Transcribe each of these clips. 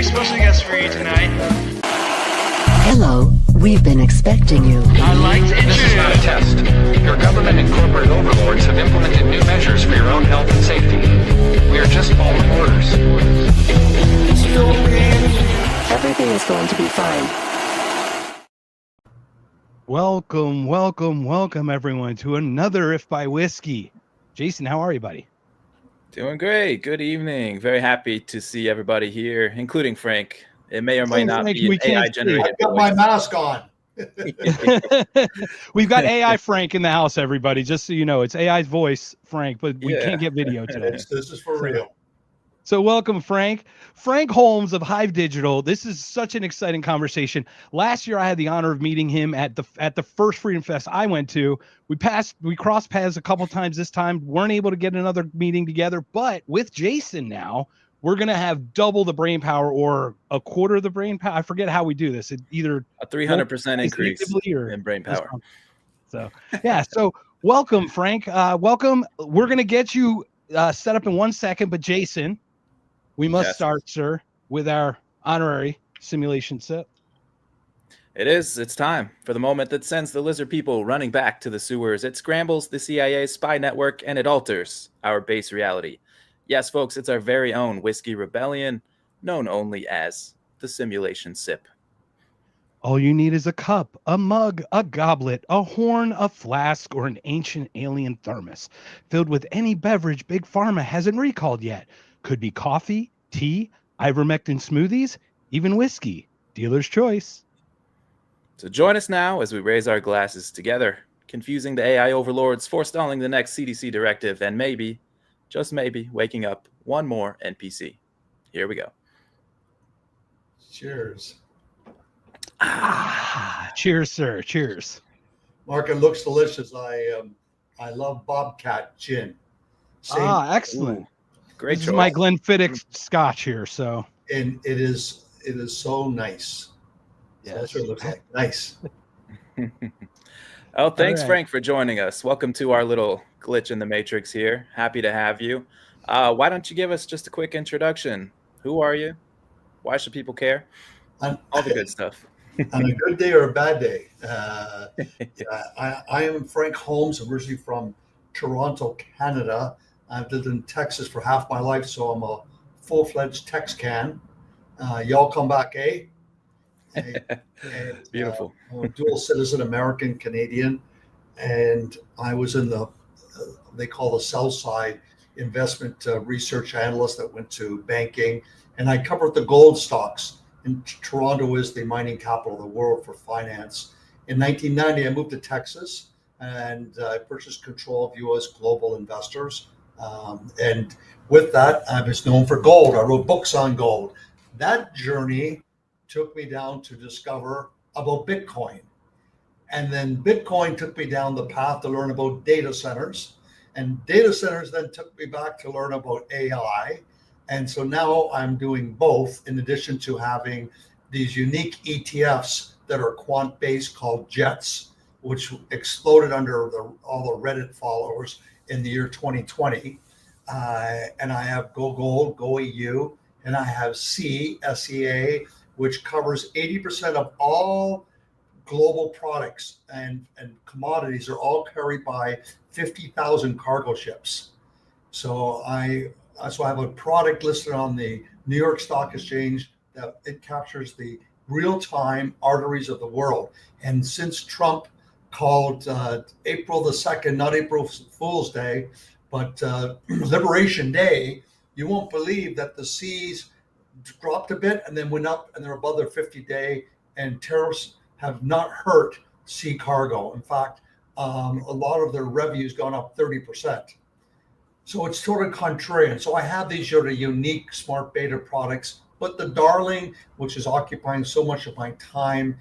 very special guest for you tonight. Hello, we've been expecting you. I'd like to This is not a introduce... test. Your government and corporate overlords have implemented new measures for your own health and safety. We are just following orders. Everything is going to be fine. Welcome, everyone, to another If by Whiskey. Jason, how are you, buddy? Doing great. Good evening. Very happy to see everybody here, including Frank. It may or may not Frank, be we an can't AI see. generated I've got my mask on. We've got AI Frank in the house, everybody. Just so you know, it's AI's voice, Frank, but we Yeah. can't get video today. This is for real. So welcome, Frank. Frank Holmes of HIVE Digital. This is such an exciting conversation. Last year, I had the honor of meeting him at the first Freedom Fest I went to. We crossed paths a couple times this time. Weren't able to get another meeting together, but with Jason now, we're gonna have double the brain power or a quarter of the brain power. I forget how we do this. It either A 300% increase in brain power. So yeah. So welcome, Frank. Welcome. We're gonna get you set up in 1 second, but Jason, we must start, sir, with our honorary simulation sip. It's time for the moment that sends the lizard people running back to the sewers. It scrambles the CIA's spy network and it alters our base reality. Yes, folks, it's our very own whiskey rebellion, known only as the simulation sip. All you need is a cup, a mug, a goblet, a horn, a flask, or an ancient alien thermos filled with any beverage Big Pharma hasn't recalled yet. Could be coffee, tea, ivermectin smoothies, even whiskey. Dealer's choice. So join us now as we raise our glasses together, confusing the AI overlords, forestalling the next CDC directive, and maybe, just maybe, waking up one more NPC. Here we go. Cheers. Cheers, sir. Cheers. Mark, it looks delicious. I love Bobcat gin. Excellent. Great This choice. is my Glenfiddich scotch here, so. And it is so nice. So Yes. that's what it looks like. Nice. Oh, thanks, All right. Frank, for joining us. Welcome to our little glitch in the matrix here. Happy to have you. Why don't you give us just a quick introduction? Who are you? Why should people care? All the good stuff. On a good day or a bad day. I am Frank Holmes, originally from Toronto, Canada. I've lived in Texas for half my life, so I'm a full-fledged Texcan. Y'all come back, eh? And, Beautiful. I'm a dual citizen, American, Canadian, and I was in the, they call the sell side investment research analyst that went to banking, and I covered the gold stocks. And Toronto is the mining capital of the world for finance. In 1990, I moved to Texas and I purchased control of U.S. global investors. And with that, I was known for gold. I wrote books on gold. That journey took me down to discover about Bitcoin. And then Bitcoin took me down the path to learn about data centers. And data centers then took me back to learn about AI. And so now I'm doing both, in addition to having these unique ETFs that are quant-based called JETs, which exploded under all the Reddit followers in the year 2020. And I have Go Gold, Go EU, and I have SEA, which covers 80% of all global products and commodities are all carried by 50,000 cargo ships. So I have a product listed on the New York Stock Exchange that it captures the real-time arteries of the world. And since Trump called April the 2nd, not April Fool's Day, but Liberation Day, you won't believe that the seas dropped a bit and then went up and they're above their 50-day, and tariffs have not hurt sea cargo. In fact, a lot of their revenue's gone up 30%. So it's totally contrarian. So I have these sort of unique smart beta products, but the darling, which is occupying so much of my time,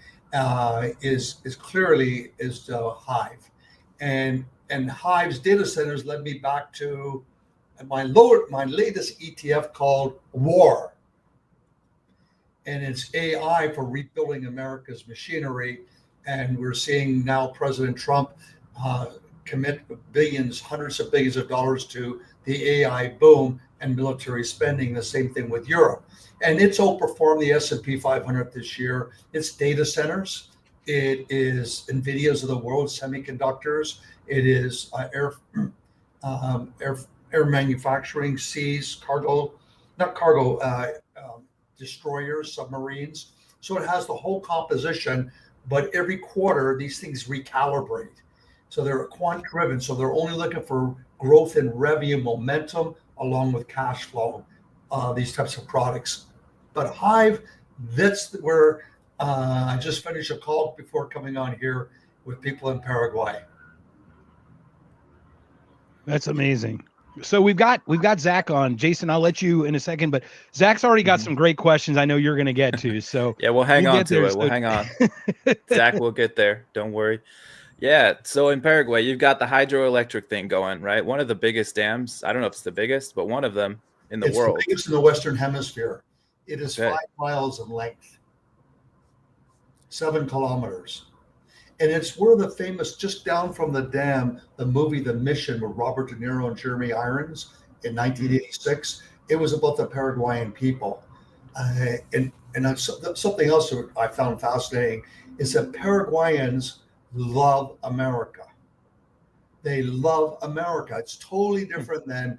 is clearly HIVE, and HIVE's data centers led me back to my latest ETF called WAR, and it's AI for rebuilding America's machinery. And we're seeing now President Trump commit billions, hundreds of billions of dollars to the AI boom and military spending. The same thing with Europe. and it's outperformed the S&P 500 this year. It's data centers. It is NVIDIA's of the world, semiconductors. It is air manufacturing, seas, cargo, not cargo, destroyers, submarines. So it has the whole composition, but every quarter these things recalibrate. So they're quant driven. So they're only looking for growth in revenue momentum along with cash flow, these types of products. But HIVE, that's where I just finished a call before coming on here with people in Paraguay. That's amazing. So we've got Zach on. Jason, I'll let you in a second, but Zach's already got some great questions I know you're going to get to. So yeah, we'll hang on to there, it. We'll hang on. Zach will get there. Don't worry. Yeah. So in Paraguay, you've got the hydroelectric thing going, right? One of the biggest dams. I don't know if it's the biggest, but one of them in the world. It's the biggest in the Western Hemisphere. It is Okay. 5 miles in length, 7 kilometers. And it's where the famous, just down from the dam, the movie The Mission with Robert De Niro and Jeremy Irons in 1986, it was about the Paraguayan people. And that's something else that I found fascinating is that Paraguayans love America. They love America. It's totally different than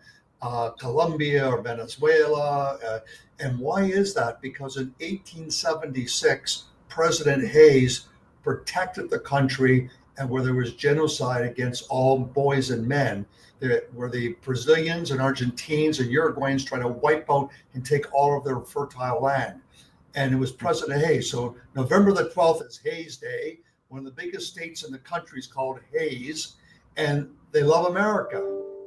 Colombia or Venezuela. And why is that? Because in 1876, President Hayes protected the country, and where there was genocide against all boys and men, there were the Brazilians and Argentines and Uruguayans trying to wipe out and take all of their fertile land. And it was President Hayes. So November the 12th is Hayes Day. One of the biggest states in the country is called Hayes, and they love America.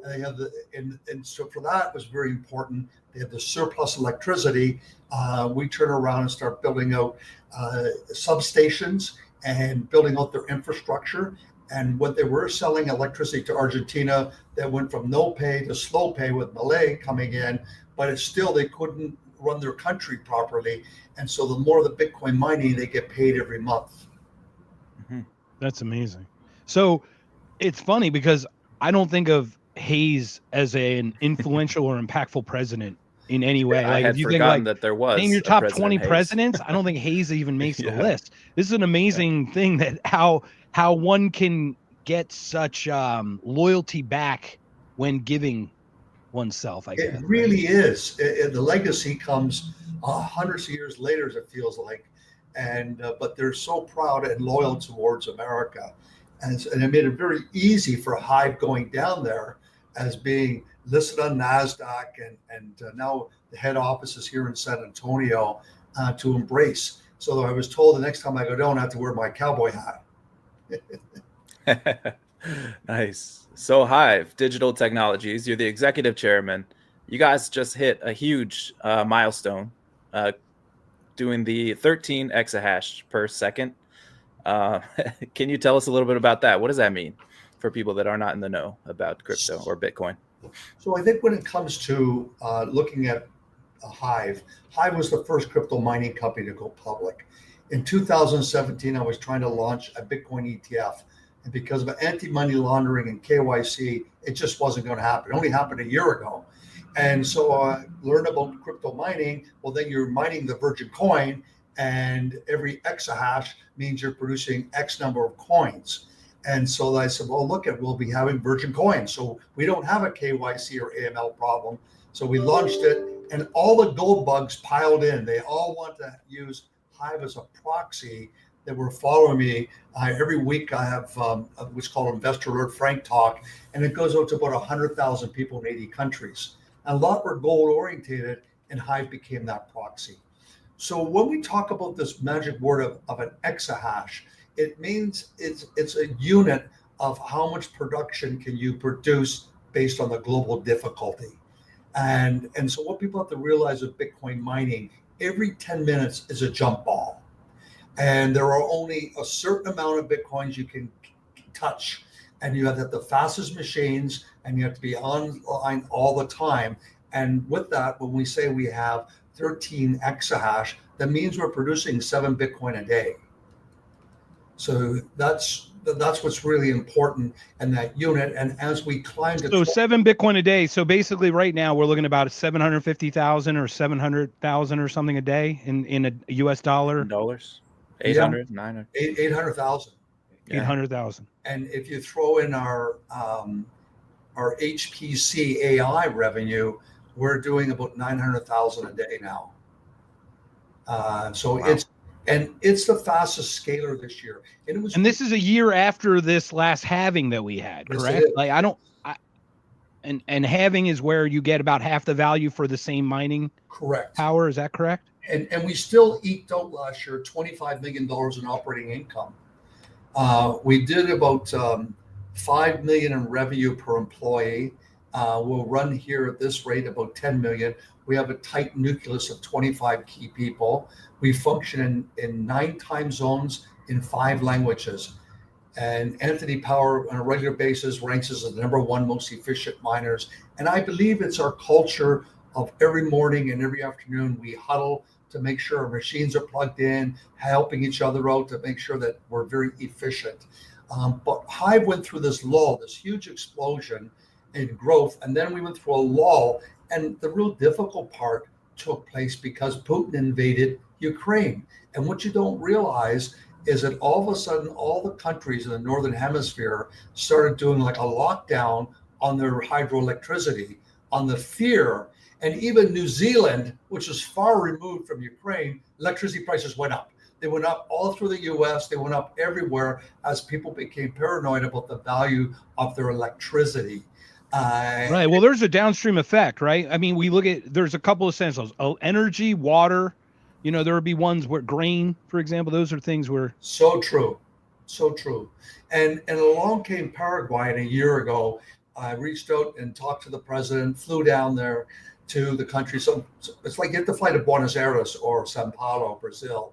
And they have and so for that it was very important. They have the surplus electricity. We turn around and start building out substations and building out their infrastructure. And when they were selling electricity to Argentina, that went from no pay to slow pay with Malay coming in, but it's still, they couldn't run their country properly. And so the more the Bitcoin mining, they get paid every month. That's amazing. So it's funny because I don't think of Hayes as an influential or impactful president in any way. I Like had if you forgotten think like that there was name your a top President 20 Hayes. presidents, I don't think Hayes even makes the Yeah. list. This is an amazing thing that how one can get such loyalty back when giving oneself, I guess. It really is. The legacy comes hundreds of years later, as it feels like. And but they're so proud and loyal towards America. And it made it very easy for HIVE going down there as being listed on NASDAQ and now the head office is here in San Antonio to embrace. So I was told the next time I go down, I have to wear my cowboy hat. Nice. So HIVE Digital Technologies, you're the executive chairman. You guys just hit a huge milestone, doing the 13 exahash per second. Can you tell us a little bit about that? What does that mean for people that are not in the know about crypto or Bitcoin? So I think when it comes to looking at HIVE was the first crypto mining company to go public. In 2017, I was trying to launch a Bitcoin ETF. And because of anti-money laundering and KYC, it just wasn't going to happen. It only happened a year ago. And so I learned about crypto mining. Well, then you're mining the virgin coin, and every exahash means you're producing X number of coins. And so I said, well, look, we'll be having virgin coins. So we don't have a KYC or AML problem. So we launched it, and all the gold bugs piled in. They all want to use HIVE as a proxy. That were following me. Every week I have what's called Investor Alert Frank Talk, and it goes out to about 100,000 people in 80 countries. A lot were gold orientated, and HIVE became that proxy. So when we talk about this magic word of an exahash, it means it's a unit of how much production can you produce based on the global difficulty. And so what people have to realize with Bitcoin mining, every 10 minutes is a jump ball. And there are only a certain amount of Bitcoins you can touch. And you have the fastest machines, and you have to be online all the time. And with that, when we say we have 13 exahash, that means we're producing 7 Bitcoin a day. So that's that's what's really important in that unit. And as we climb to So 7 Bitcoin a day. So basically right now we're looking about 750,000 or 700,000 or something a day in a US dollar. Dollars, 800, 900, 800,000. 800,000. And if you throw in our HPC AI revenue, we're doing about 900,000 a day now. So Wow. it's the fastest scaler this year. And this is a year after this last halving that we had, Yes, it correct? is. Like and halving is where you get about half the value for the same mining correct. power. Is that correct? And we still eked out last year $25 million in operating income. We did about $5 million in revenue per employee. We'll run here at this rate about 10 million. We have a tight nucleus of 25 key people. We function in 9 time zones in 5 languages. And Anthony Power on a regular basis ranks us as the #1 most efficient miners. And I believe it's our culture of every morning and every afternoon we huddle to make sure our machines are plugged in, helping each other out to make sure that we're very efficient. But HIVE went through this lull, this huge explosion in growth, and then we went through a lull. And the real difficult part took place because Putin invaded Ukraine. And what you don't realize is that all of a sudden, all the countries in the Northern Hemisphere started doing like a lockdown on their hydroelectricity, on the fear. And even New Zealand, which is far removed from Ukraine, electricity prices went up. They went up all through the US, they went up everywhere as people became paranoid about the value of their electricity. Right. Well, there's a downstream effect, right? I mean, we look at, there's a couple of essentials: energy, water. You know, there would be ones where grain, for example, those are things where. So true. So true. And along came Paraguay, and a year ago, I reached out and talked to the president, flew down there to the country. So it's like you have to fly to Buenos Aires or Sao Paulo, Brazil,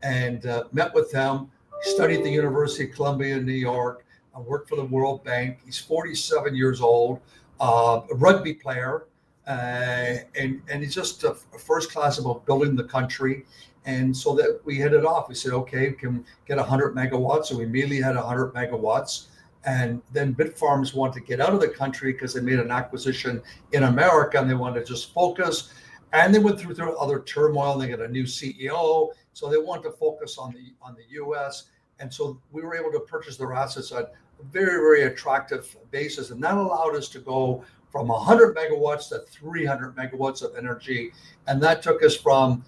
and met with them, studied at the University of Columbia in New York. I worked for the World Bank. He's 47 years old, a rugby player, and he's just a first class about building the country. And so that we headed off. We said, okay, we can get 100 megawatts. And we immediately had 100 megawatts. And then Bitfarms wanted to get out of the country because they made an acquisition in America and they wanted to just focus. And they went through other turmoil. And they got a new CEO. So they wanted to focus on the US. And so we were able to purchase their assets at a very, very attractive basis. And that allowed us to go from 100 megawatts to 300 megawatts of energy. And that took us from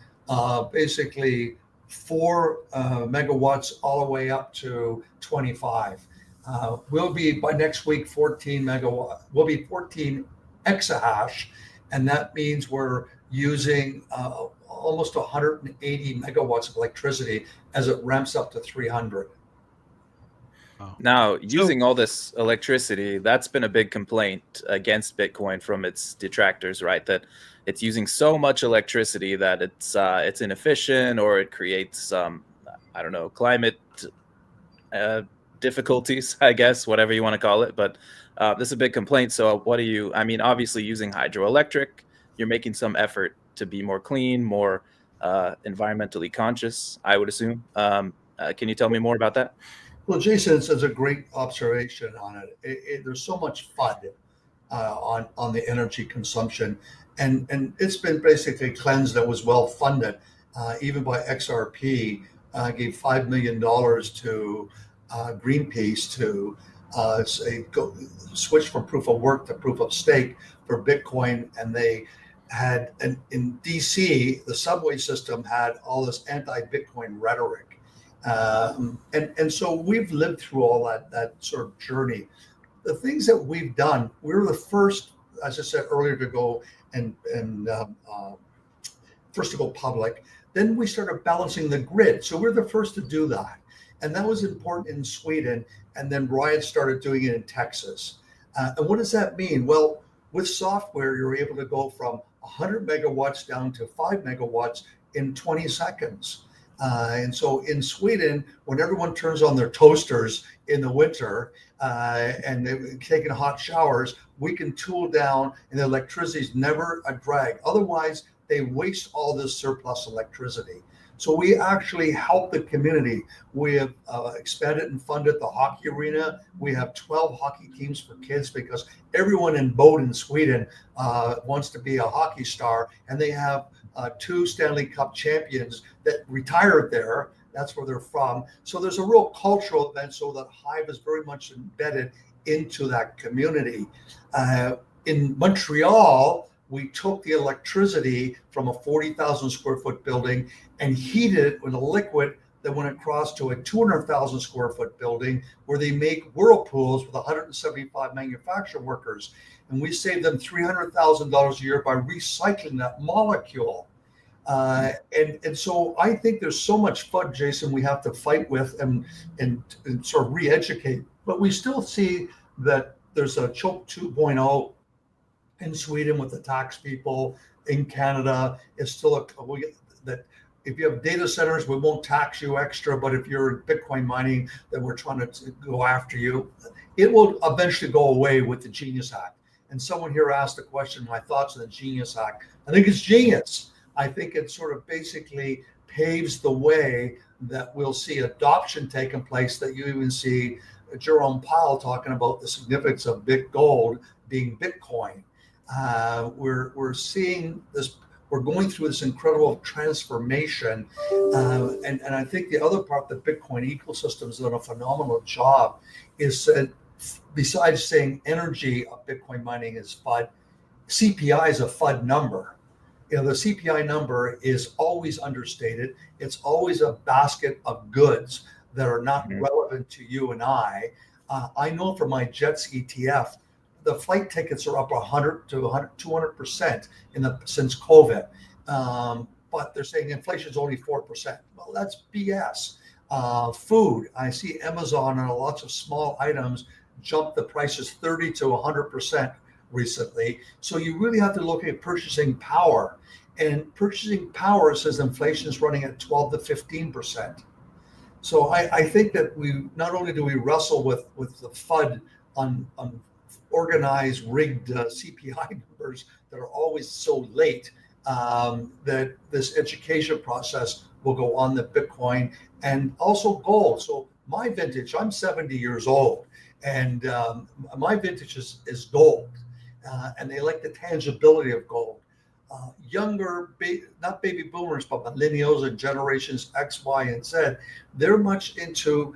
basically 4 megawatts all the way up to 25. We'll be by next week 14 megawatt. We'll be 14 exahash, and that means we're using almost 180 megawatts of electricity as it ramps up to 300. Now, using all this electricity, that's been a big complaint against Bitcoin from its detractors, right? That it's using so much electricity that it's inefficient, or it creates I don't know, climate difficulties, I guess, whatever you want to call it. But this is a big complaint. So what do you? I mean, obviously, using hydroelectric, you're making some effort to be more clean, more environmentally conscious, I would assume. Can you tell me more about that? Well, Jason says a great observation on it. There's so much FUD on the energy consumption, and it's been basically cleansed and was well funded, even by XRP. Gave $5 million to Greenpeace to say go switch from proof of work to proof of stake for Bitcoin, and they had in DC the subway system had all this anti-Bitcoin rhetoric. And so we've lived through all that sort of journey. The things that we've done, we were the first, as I said earlier, to go and first to go public. Then we started balancing the grid. So we're the first to do that. And that was important in Sweden. And then Ryan started doing it in Texas. And what does that mean? Well, with software, you're able to go from 100 megawatts down to 5 megawatts in 20 seconds. And so in Sweden, when everyone turns on their toasters in the winter and they're taking hot showers, we can tool down, and the electricity is never a drag. Otherwise, they waste all this surplus electricity. So we actually help the community. We have expanded and funded the hockey arena. We have 12 hockey teams for kids because everyone in Boden, Sweden, wants to be a hockey star, and they have 2 Stanley Cup champions that retired there. That's where they're from. So there's a real cultural event, so that HIVE is very much embedded into that community. In Montreal, we took the electricity from a 40,000 square foot building and heated it with a liquid that went across to a 200,000 square foot building where they make whirlpools with 175 manufacturing workers. And we saved them $300,000 a year by recycling that molecule. And so I think there's so much FUD, Jason, we have to fight with and sort of re-educate. But we still see that there's a choke 2.0 in Sweden with the tax people. In Canada, it's still that if you have data centers, we won't tax you extra, but if you're in Bitcoin mining, then we're trying to go after you. It will eventually go away with the Genius Act. And someone here asked the question, my thoughts on the Genius Act. I think it's genius. I think it sort of basically paves the way that we'll see adoption taking place, that you even see Jerome Powell talking about the significance of gold being Bitcoin. We're seeing this, we're going through this incredible transformation. And I think the other part, the Bitcoin ecosystem has done a phenomenal job, is that besides saying energy of Bitcoin mining is FUD, CPI is a FUD number. You know, the CPI number is always understated. It's always a basket of goods that are not relevant to you and I. I know for my JETS ETF, the flight tickets are up 100 to 200% since COVID. But they're saying inflation is only 4%. Well, that's BS. Food, I see Amazon and lots of small items jump the prices 30 to 100% recently. So you really have to look at purchasing power. And purchasing power says inflation is running at 12 to 15%. So I think that we not only do we wrestle with the FUD on organized, rigged CPI numbers that are always so late, that this education process will go on the Bitcoin and also gold. So my vintage, I'm 70 years old, and my vintage is gold, and they like the tangibility of gold. Younger, not baby boomers, but millennials and generations X, Y, and Z, they're much into,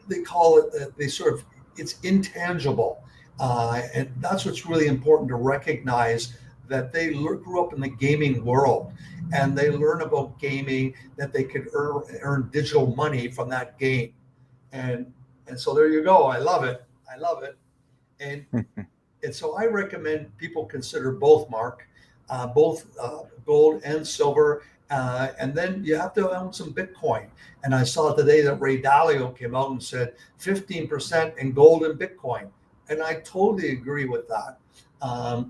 they call it, they sort of, it's intangible. And that's what's really important to recognize, that they grew up in the gaming world, and they learn about gaming, that they could earn digital money from that game. And so there you go. I love it. I love it. And so I recommend people consider both, Mark, both gold and silver. And then you have to own some Bitcoin. And I saw today that Ray Dalio came out and said 15% in gold and Bitcoin. And I totally agree with that.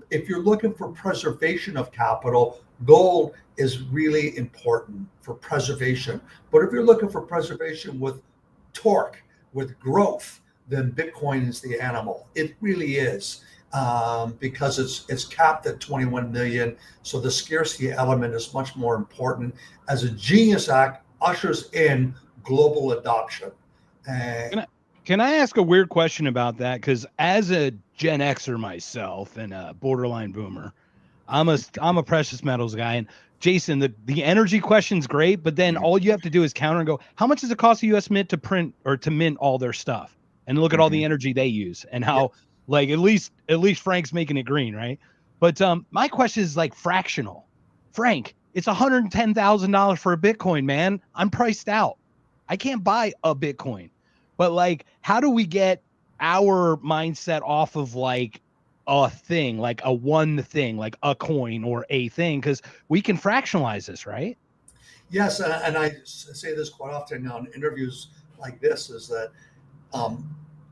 If you're looking for preservation of capital, gold is really important for preservation. But if you're looking for preservation with torque, with growth, then Bitcoin is the animal. It really is. Because it's capped at 21 million. So the scarcity element is much more important as a Genius Act ushers in global adoption. Can I ask a weird question about that? Because as a Gen Xer myself and a borderline boomer, I'm a precious metals guy. And Jason, the energy question's great, but then all you have to do is counter and go, how much does it cost the U.S. Mint to print or to mint all their stuff? And look at all the energy they use and how. Yeah. Like at least Frank's making it green, right? But my question is like fractional. Frank, it's $110,000 for a Bitcoin, man. I'm priced out. I can't buy a Bitcoin. But like, how do we get our mindset off of like a thing, like a one thing, like a coin or a thing? Because we can fractionalize this, right? Yes, and I say this quite often on interviews like this, is that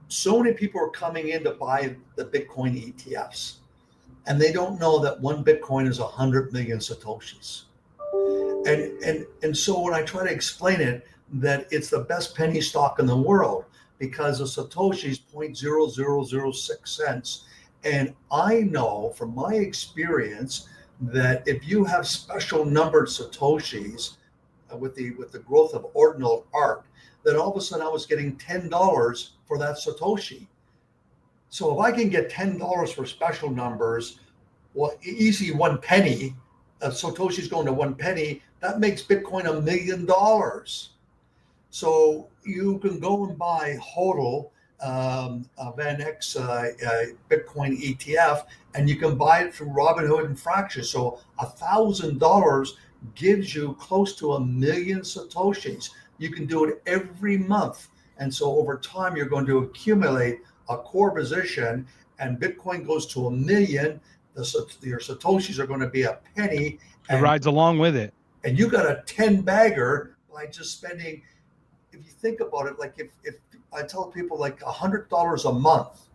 so many people are coming in to buy the Bitcoin ETFs, and they don't know that one Bitcoin is 100 million Satoshis. And so when I try to explain it, that it's the best penny stock in the world because a Satoshi is 0.0006 cents. And I know from my experience that if you have special numbered Satoshis with the growth of ordinal art, then all of a sudden I was getting $10 for that Satoshi. So if I can get $10 for special numbers, well, easy 1 penny, Satoshi's going to 1 penny, that makes Bitcoin $1 million. So you can go and buy HODL, Van X Bitcoin ETF, and you can buy it through Robinhood and Fractions. So $1,000 gives you close to 1 million Satoshis. You can do it every month. And so over time, you're going to accumulate a core position, and Bitcoin goes to 1 million. Your Satoshis are going to be a penny. It rides along with it. And you got a 10 bagger by just spending, if you think about it, like if I tell people like $100 a month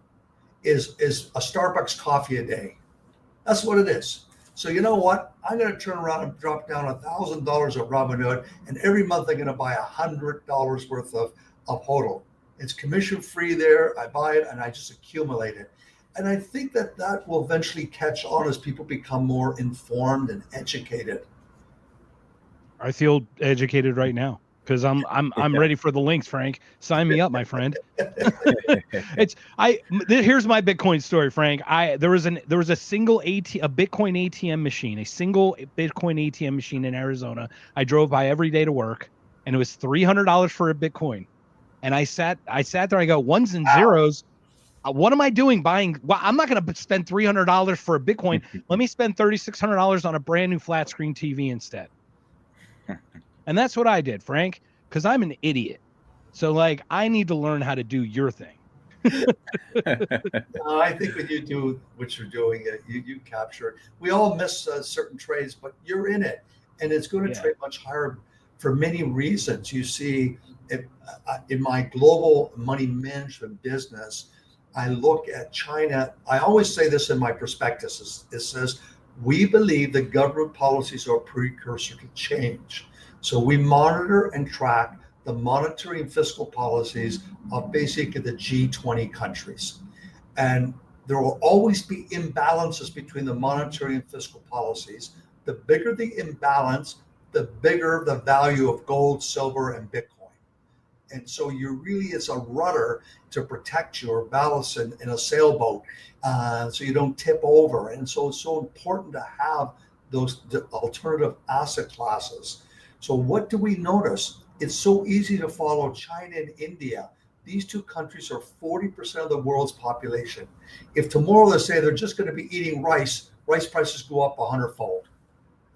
is a Starbucks coffee a day. That's what it is. So you know what? I'm going to turn around and drop down $1,000 at Robinhood, and every month I'm going to buy $100 worth of HODL. It's commission free there. I buy it and I just accumulate it. And I think that will eventually catch on as people become more informed and educated. I feel educated right now because I'm ready for the links, Frank. Sign me up, my friend. Here's my Bitcoin story, Frank. There was a single Bitcoin ATM machine, a single Bitcoin ATM machine in Arizona. I drove by every day to work, and it was $300 for a Bitcoin. And I sat there. I go, ones and zeros. What am I doing buying? Well, I'm not going to spend $300 for a Bitcoin. Let me spend $3,600 on a brand new flat screen TV instead. And that's what I did, Frank, because I'm an idiot. So like, I need to learn how to do your thing. I think when you do what you're doing, you capture it. We all miss certain trades, but you're in it, and it's going to trade much higher for many reasons. You see, in my global money management business, I look at China. I always say this in my prospectus. It says, we believe that government policies are a precursor to change. So we monitor and track the monetary and fiscal policies of basically the G20 countries. And there will always be imbalances between the monetary and fiscal policies. The bigger the imbalance, the bigger the value of gold, silver, and Bitcoin. And so it's a rudder to protect your ballast in a sailboat, so you don't tip over. And so it's so important to have those alternative asset classes. So what do we notice? It's so easy to follow China and India. These two countries are 40% of the world's population. If tomorrow they say they're just going to be eating rice prices go up 100-fold.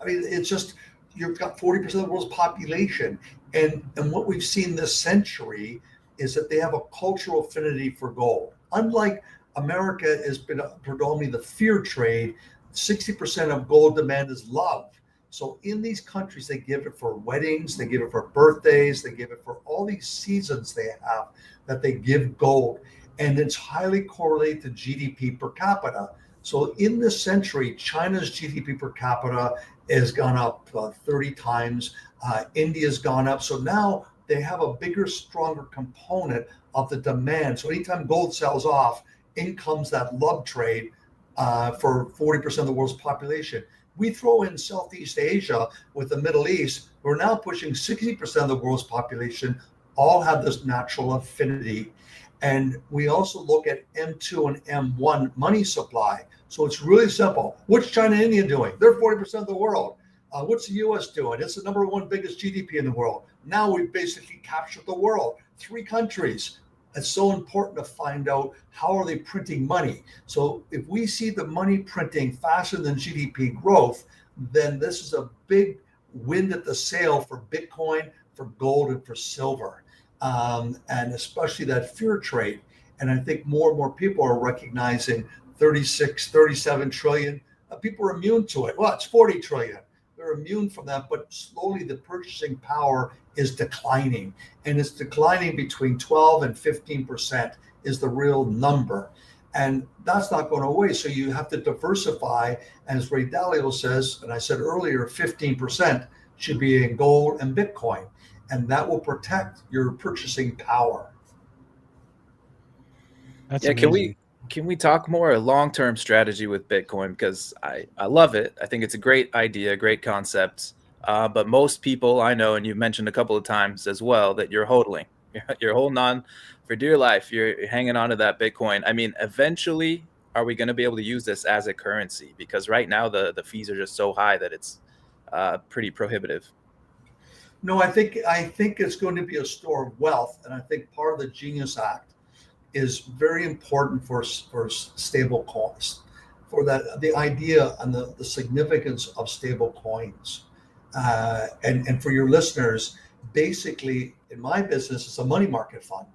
I mean, it's just, you've got 40% of the world's population. And what we've seen this century is that they have a cultural affinity for gold. Unlike America has been predominantly the fear trade, 60% of gold demand is love. So in these countries, they give it for weddings, they give it for birthdays, they give it for all these seasons they have that they give gold. And it's highly correlated to GDP per capita. So in this century, China's GDP per capita has gone up 30 times. India's gone up. So now they have a bigger, stronger component of the demand. So anytime gold sells off, in comes that love trade for 40% of the world's population. We throw in Southeast Asia with the Middle East. We're now pushing 60% of the world's population, all have this natural affinity. And we also look at M2 and M1 money supply. So it's really simple. What's China and India doing? They're 40% of the world. What's the US doing? It's the number one biggest GDP in the world. Now we've basically captured the world. 3 countries. It's so important to find out how are they printing money. So if we see the money printing faster than GDP growth, then this is a big wind at the sail for Bitcoin, for gold, and for silver, and especially that fear trade. And I think more and more people are recognizing 36, 37 trillion. People are immune to it. Well, it's 40 trillion. They're immune from that, but slowly the purchasing power is declining, and it's declining between 12 and 15% is the real number. And that's not going away. So you have to diversify. As Ray Dalio says, and I said earlier, 15% should be in gold and Bitcoin, and that will protect your purchasing power. That's amazing. Can we talk more long-term strategy with Bitcoin? Because I love it. I think it's a great idea, great concept. But most people I know, and you've mentioned a couple of times as well, that you're hodling. You're holding on for dear life. You're hanging on to that Bitcoin. I mean, eventually, are we going to be able to use this as a currency? Because right now the fees are just so high that it's pretty prohibitive. No, I think it's going to be a store of wealth, and I think part of the Genius Act is very important for stable coins, for that the idea and the significance of stable coins, and for your listeners, basically in my business it's a money market fund.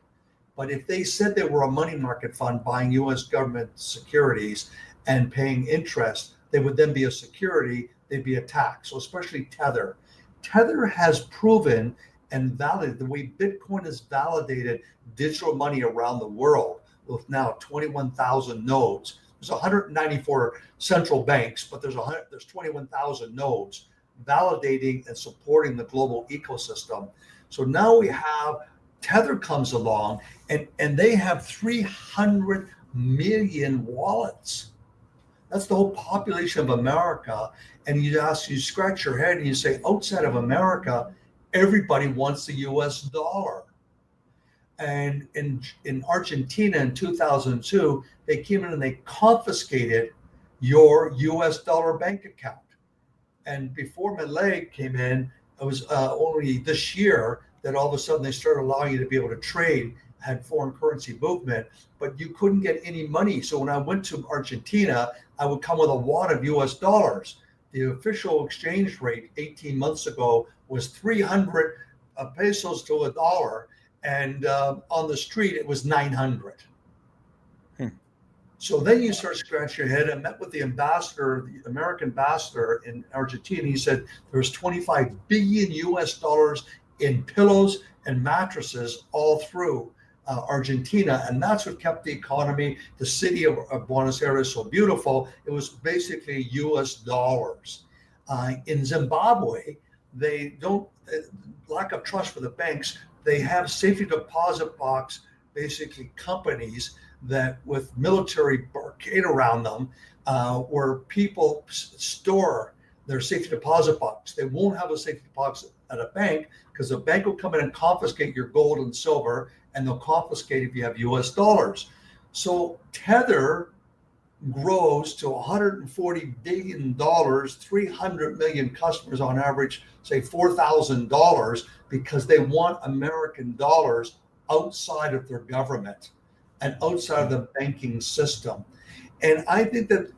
But if they said they were a money market fund buying U.S. government securities and paying interest, they would then be a security. They'd be a tax. So especially Tether. Tether has proven and validated the way Bitcoin has validated digital money around the world with now 21,000 nodes. There's 194 central banks, but there's 21,000 nodes validating and supporting the global ecosystem. So now we have Tether comes along and they have 300 million wallets. That's the whole population of America. And you scratch your head and you say, outside of America, everybody wants the US dollar. And in Argentina in 2002, they came in and they confiscated your US dollar bank account. And before Milei came in, it was only this year that all of a sudden they started allowing you to be able to trade, had foreign currency movement, but you couldn't get any money. So when I went to Argentina, I would come with a wad of US dollars. The official exchange rate 18 months ago was 300 pesos to a dollar. And on the street, it was 900. So then you start scratching your head. I met with the ambassador, the American ambassador in Argentina. He said there's 25 billion US dollars in pillows and mattresses all through Argentina. And that's what kept the economy, the city of Buenos Aires so beautiful. It was basically US dollars. In Zimbabwe, they don't, lack of trust for the banks, they have safety deposit box, basically companies that with military barricade around them, where people store their safety deposit box. They won't have a safety deposit at a bank because the bank will come in and confiscate your gold and silver, and they'll confiscate if you have US dollars. So Tether grows to $140 billion, 300 million customers on average, say $4,000, because they want American dollars outside of their government and outside of the banking system. And I think that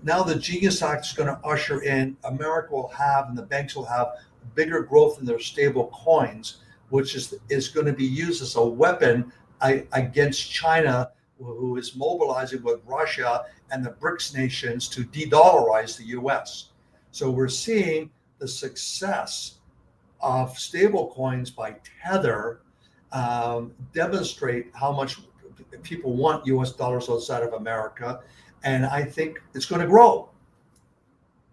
now the Genius Act is going to usher in, America will have, and the banks will have bigger growth in their stable coins, which is going to be used as a weapon against China, who is mobilizing with Russia and the BRICS nations to de-dollarize the US. So we're seeing the success of stable coins by Tether demonstrate how much people want US dollars outside of America. And I think it's going to grow.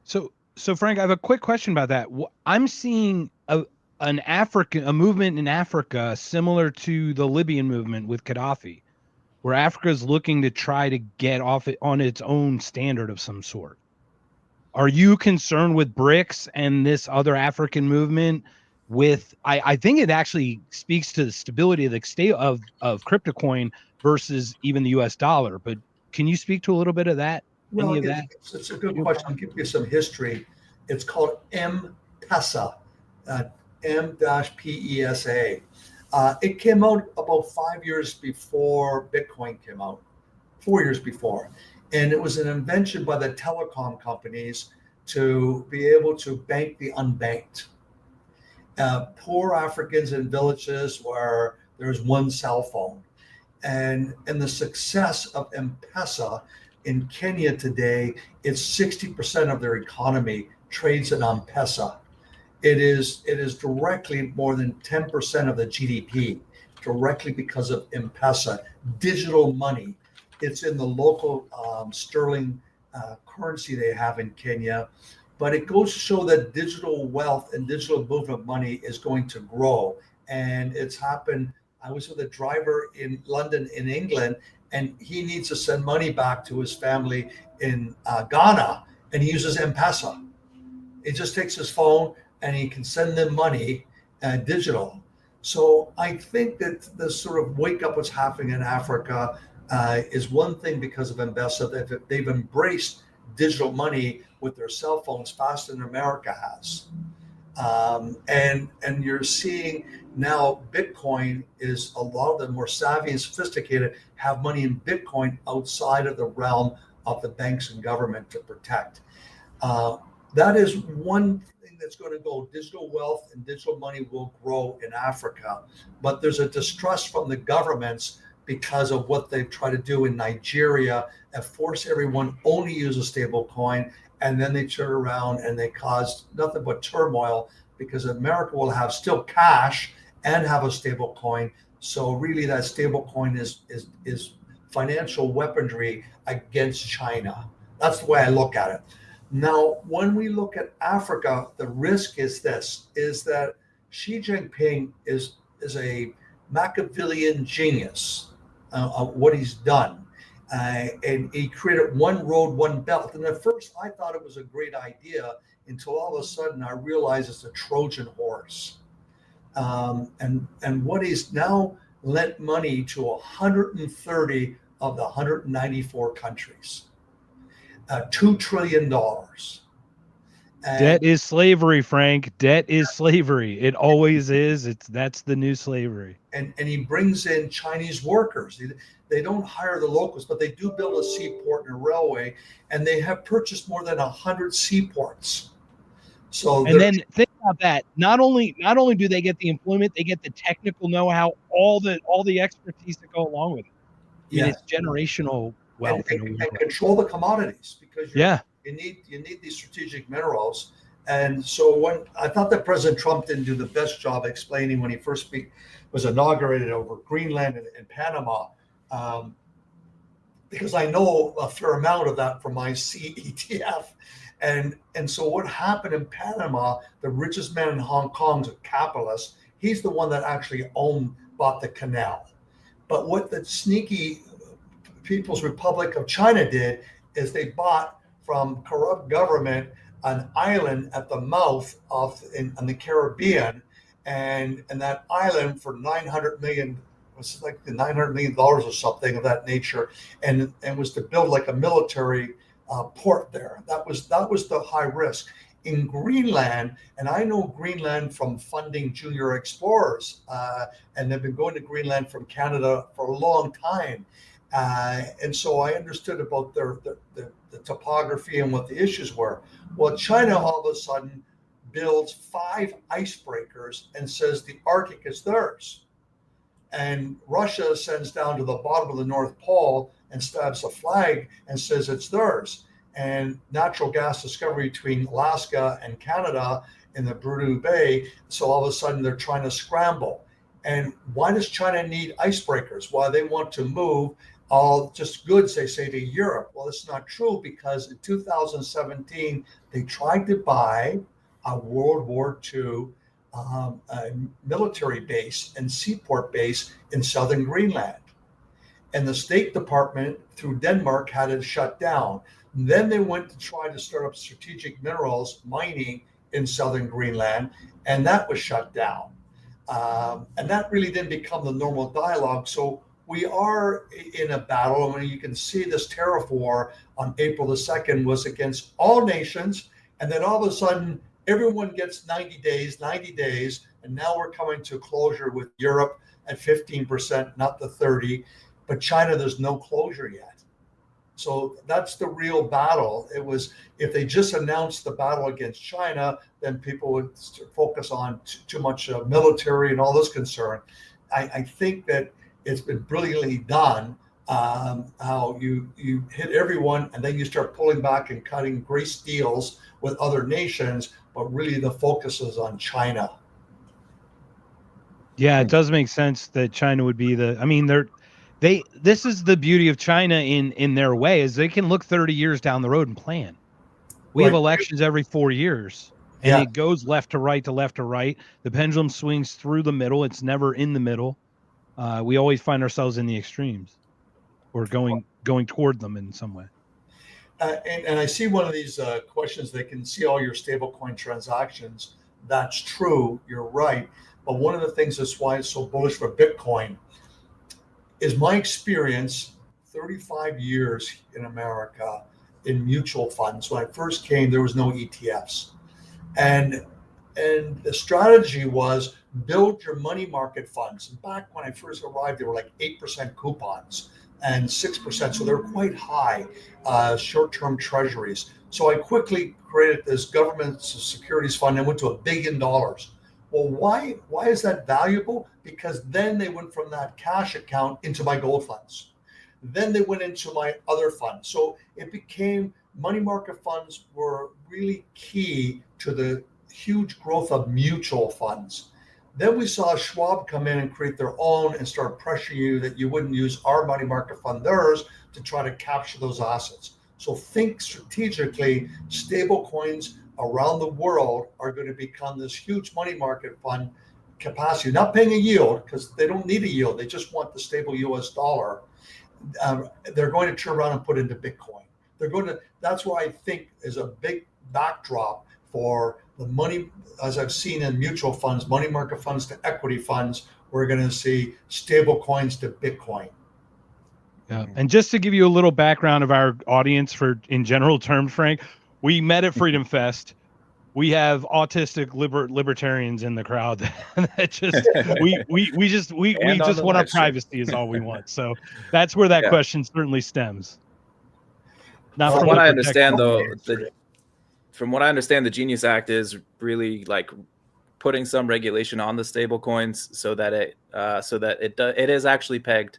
So Frank, I have a quick question about that. I'm seeing a movement in Africa similar to the Libyan movement with Gaddafi, where Africa is looking to try to get off it on its own standard of some sort. Are you concerned with BRICS and this other African movement? I think it actually speaks to the stability of the state of cryptocoin versus even the US dollar. But can you speak to a little bit of that? Well, it's a good question. I'll give you some history. It's called M-Pesa, M-P-E-S-A. It came out about 5 years before Bitcoin came out, 4 years before. And it was an invention by the telecom companies to be able to bank the unbanked. Poor Africans in villages where there's one cell phone. And the success of M-Pesa in Kenya today, it's 60% of their economy trades in M-Pesa. It is directly more than 10% of the GDP, directly because of M-Pesa, digital money. It's in the local sterling currency they have in Kenya. But it goes to show that digital wealth and digital movement of money is going to grow. And it's happened. I was with a driver in London, in England, and he needs to send money back to his family in Ghana, and he uses M-Pesa. He just takes his phone and he can send them money digital. So I think that this sort of wake up what's happening in Africa is one thing because of M-Pesa, that they've embraced digital money with their cell phones faster than America has. And you're seeing now Bitcoin is a lot of the more savvy and sophisticated have money in Bitcoin outside of the realm of the banks and government to protect. That is one thing that's going to go. Digital wealth and digital money will grow in Africa, but there's a distrust from the governments because of what they've tried to do in Nigeria and force everyone only use a stable coin. And then they turn around and they cause nothing but turmoil because America will have still cash and have a stable coin. So really that stable coin is financial weaponry against China. That's the way I look at it. Now, when we look at Africa, the risk is that Xi Jinping is a Machiavellian genius of what he's done. And he created one road, one belt. And at first I thought it was a great idea until all of a sudden I realized it's a Trojan horse. And what he's now lent money to 130 of the 194 countries. $2 trillion. Debt is slavery, Frank. Debt is slavery. It always is. That's the new slavery. And he brings in Chinese workers. They don't hire the locals, but they do build a seaport and a railway, and they have purchased more than 100 seaports. So and then think about that. Not only do they get the employment, they get the technical know-how, all the expertise that go along with it. I mean, it's generational wealth and control the commodities because you need these strategic minerals. And so when I thought that President Trump didn't do the best job explaining when he first was inaugurated over Greenland and Panama, because I know a fair amount of that from my CETF. And so what happened in Panama, the richest man in Hong Kong's a capitalist. He's the one that actually bought the canal. But what the sneaky People's Republic of China did is they bought from corrupt government an island at the mouth in the Caribbean, and that island for $900 million was like the $900 million or something of that nature, and was to build like a military port there. That was the high risk. In Greenland, and I know Greenland from funding junior explorers, and they've been going to Greenland from Canada for a long time. And so I understood about the topography and what the issues were. Well, China all of a sudden builds 5 icebreakers and says the Arctic is theirs. And Russia sends down to the bottom of the North Pole and stabs a flag and says it's theirs. And natural gas discovery between Alaska and Canada in the Brunei Bay. So all of a sudden they're trying to scramble. And why does China need icebreakers? Why they want to move all just goods, they say, to Europe. Well, it's not true because in 2017, they tried to buy a World War II military base and seaport base in southern Greenland. And the State Department through Denmark had it shut down. And then they went to try to start up strategic minerals mining in southern Greenland, and that was shut down. And that really didn't become the normal dialogue. So we are in a battle. I mean, you can see this tariff war on April the 2nd was against all nations. And then all of a sudden, everyone gets 90 days. And now we're coming to closure with Europe at 15%, not the 30. But China, there's no closure yet. So that's the real battle. It was, if they just announced the battle against China, then people would focus on too much military and all this concern. I think that it's been brilliantly done, how you hit everyone and then you start pulling back and cutting grace deals with other nations, but really the focus is on China. Yeah, it does make sense that China would be this is the beauty of China in their way, is they can look 30 years down the road and plan. We have elections every 4 years, and it goes left to right to left to right. The pendulum swings through the middle. It's never in the middle. We always find ourselves in the extremes. or going toward them in some way. And I see one of these questions. They can see all your stablecoin transactions. That's true. You're right. But one of the things that's why it's so bullish for Bitcoin is my experience, 35 years in America in mutual funds. When I first came, there was no ETFs. And the strategy was build your money market funds. And back when I first arrived, they were like 8% coupons and 6%. So they're quite high, short-term treasuries. So I quickly created this government securities fund and went to $1 billion. Well, why is that valuable? Because then they went from that cash account into my gold funds. Then they went into my other funds. So it became money market funds were really key to the huge growth of mutual funds. Then we saw Schwab come in and create their own and start pressuring you that you wouldn't use our money market fund, theirs, to try to capture those assets. So think strategically, stable coins around the world are going to become this huge money market fund capacity, not paying a yield because they don't need a yield. They just want the stable US dollar. They're going to turn around and put into Bitcoin. That's what I think is a big backdrop for the money, as I've seen in mutual funds, money market funds to equity funds. We're going to see stable coins to Bitcoin. Yeah. And just to give you a little background of our audience for in general terms, Frank, we met at Freedom Fest. We have autistic libertarians in the crowd that just we just want our privacy is all we want. So that's where that question certainly stems. Not from what I understand, though. From what I understand, the Genius Act is really like putting some regulation on the stable coins so that it is actually pegged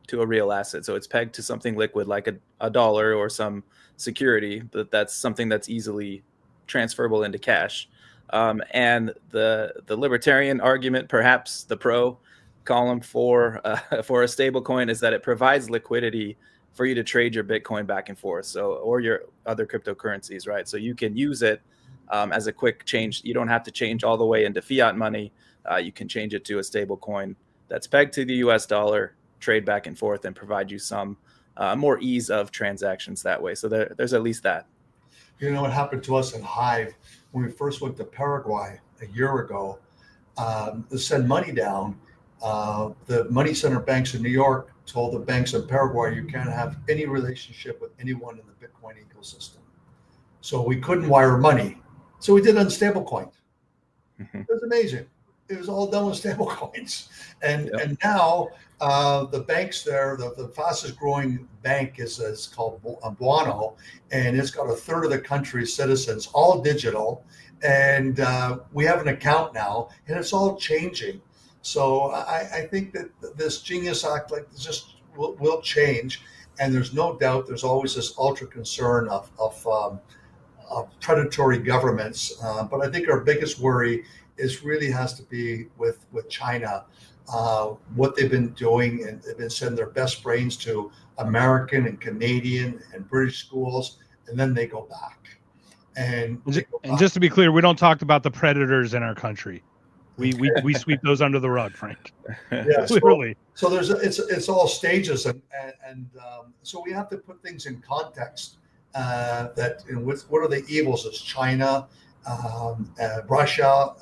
to a real asset. So it's pegged to something liquid like a dollar or some security, but that's something that's easily transferable into cash. And the libertarian argument, perhaps the pro column for a stable coin, is that it provides liquidity for you to trade your Bitcoin back and forth, or your other cryptocurrencies, right? So you can use it as a quick change. You don't have to change all the way into fiat money. You can change it to a stable coin that's pegged to the US dollar, trade back and forth, and provide you some more ease of transactions that way. So there's at least that. You know what happened to us in HIVE when we first went to Paraguay a year ago? To send money down, the money center banks in New York told the banks in Paraguay you can't have any relationship with anyone in the Bitcoin ecosystem. So we couldn't wire money. So we did it on stable coins. It was amazing. It was all done with stable coins. And now the banks there, the fastest growing bank is called Buono, and it's got a third of the country's citizens, all digital. And we have an account now, and it's all changing. So I think that this Genius Act just will change, and there's no doubt there's always this ultra concern of predatory governments. But I think our biggest worry really has to be with China, what they've been doing, and they've been sending their best brains to American and Canadian and British schools, and then they go back. And just to be clear, we don't talk about the predators in our country. We sweep those under the rug, Frank. Yeah, literally. So there's it's all stages, and so we have to put things in context. That what are the evils? It's China, Russia.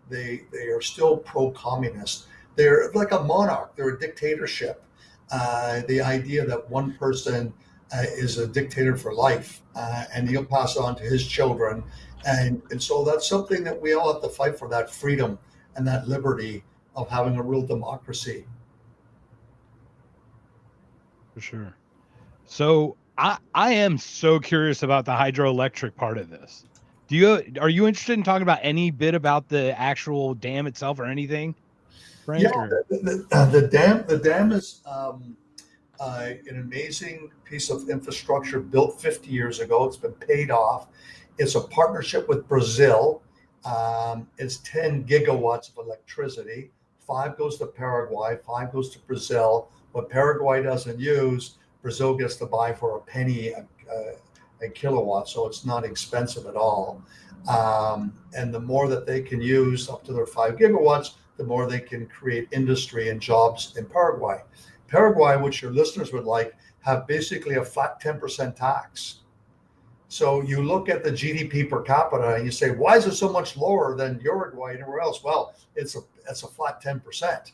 They are still pro-communist. They're like a monarch. They're a dictatorship. The idea that one person is a dictator for life, and he'll pass on to his children. And so that's something that we all have to fight for, that freedom and that liberty of having a real democracy. For sure. So I am so curious about the hydroelectric part of this. Are you interested in talking about any bit about the actual dam itself or anything, Frank? Yeah, the dam is an amazing piece of infrastructure built 50 years ago. It's been paid off. It's a partnership with Brazil. It's 10 gigawatts of electricity. 5 goes to Paraguay, 5 goes to Brazil. What Paraguay doesn't use, Brazil gets to buy for a penny a kilowatt, so it's not expensive at all. And the more that they can use, up to their 5 gigawatts, the more they can create industry and jobs in Paraguay. Paraguay, which your listeners would like, have basically a flat 10% tax. So you look at the GDP per capita and you say, why is it so much lower than Uruguay and everywhere else? Well, it's a flat 10%.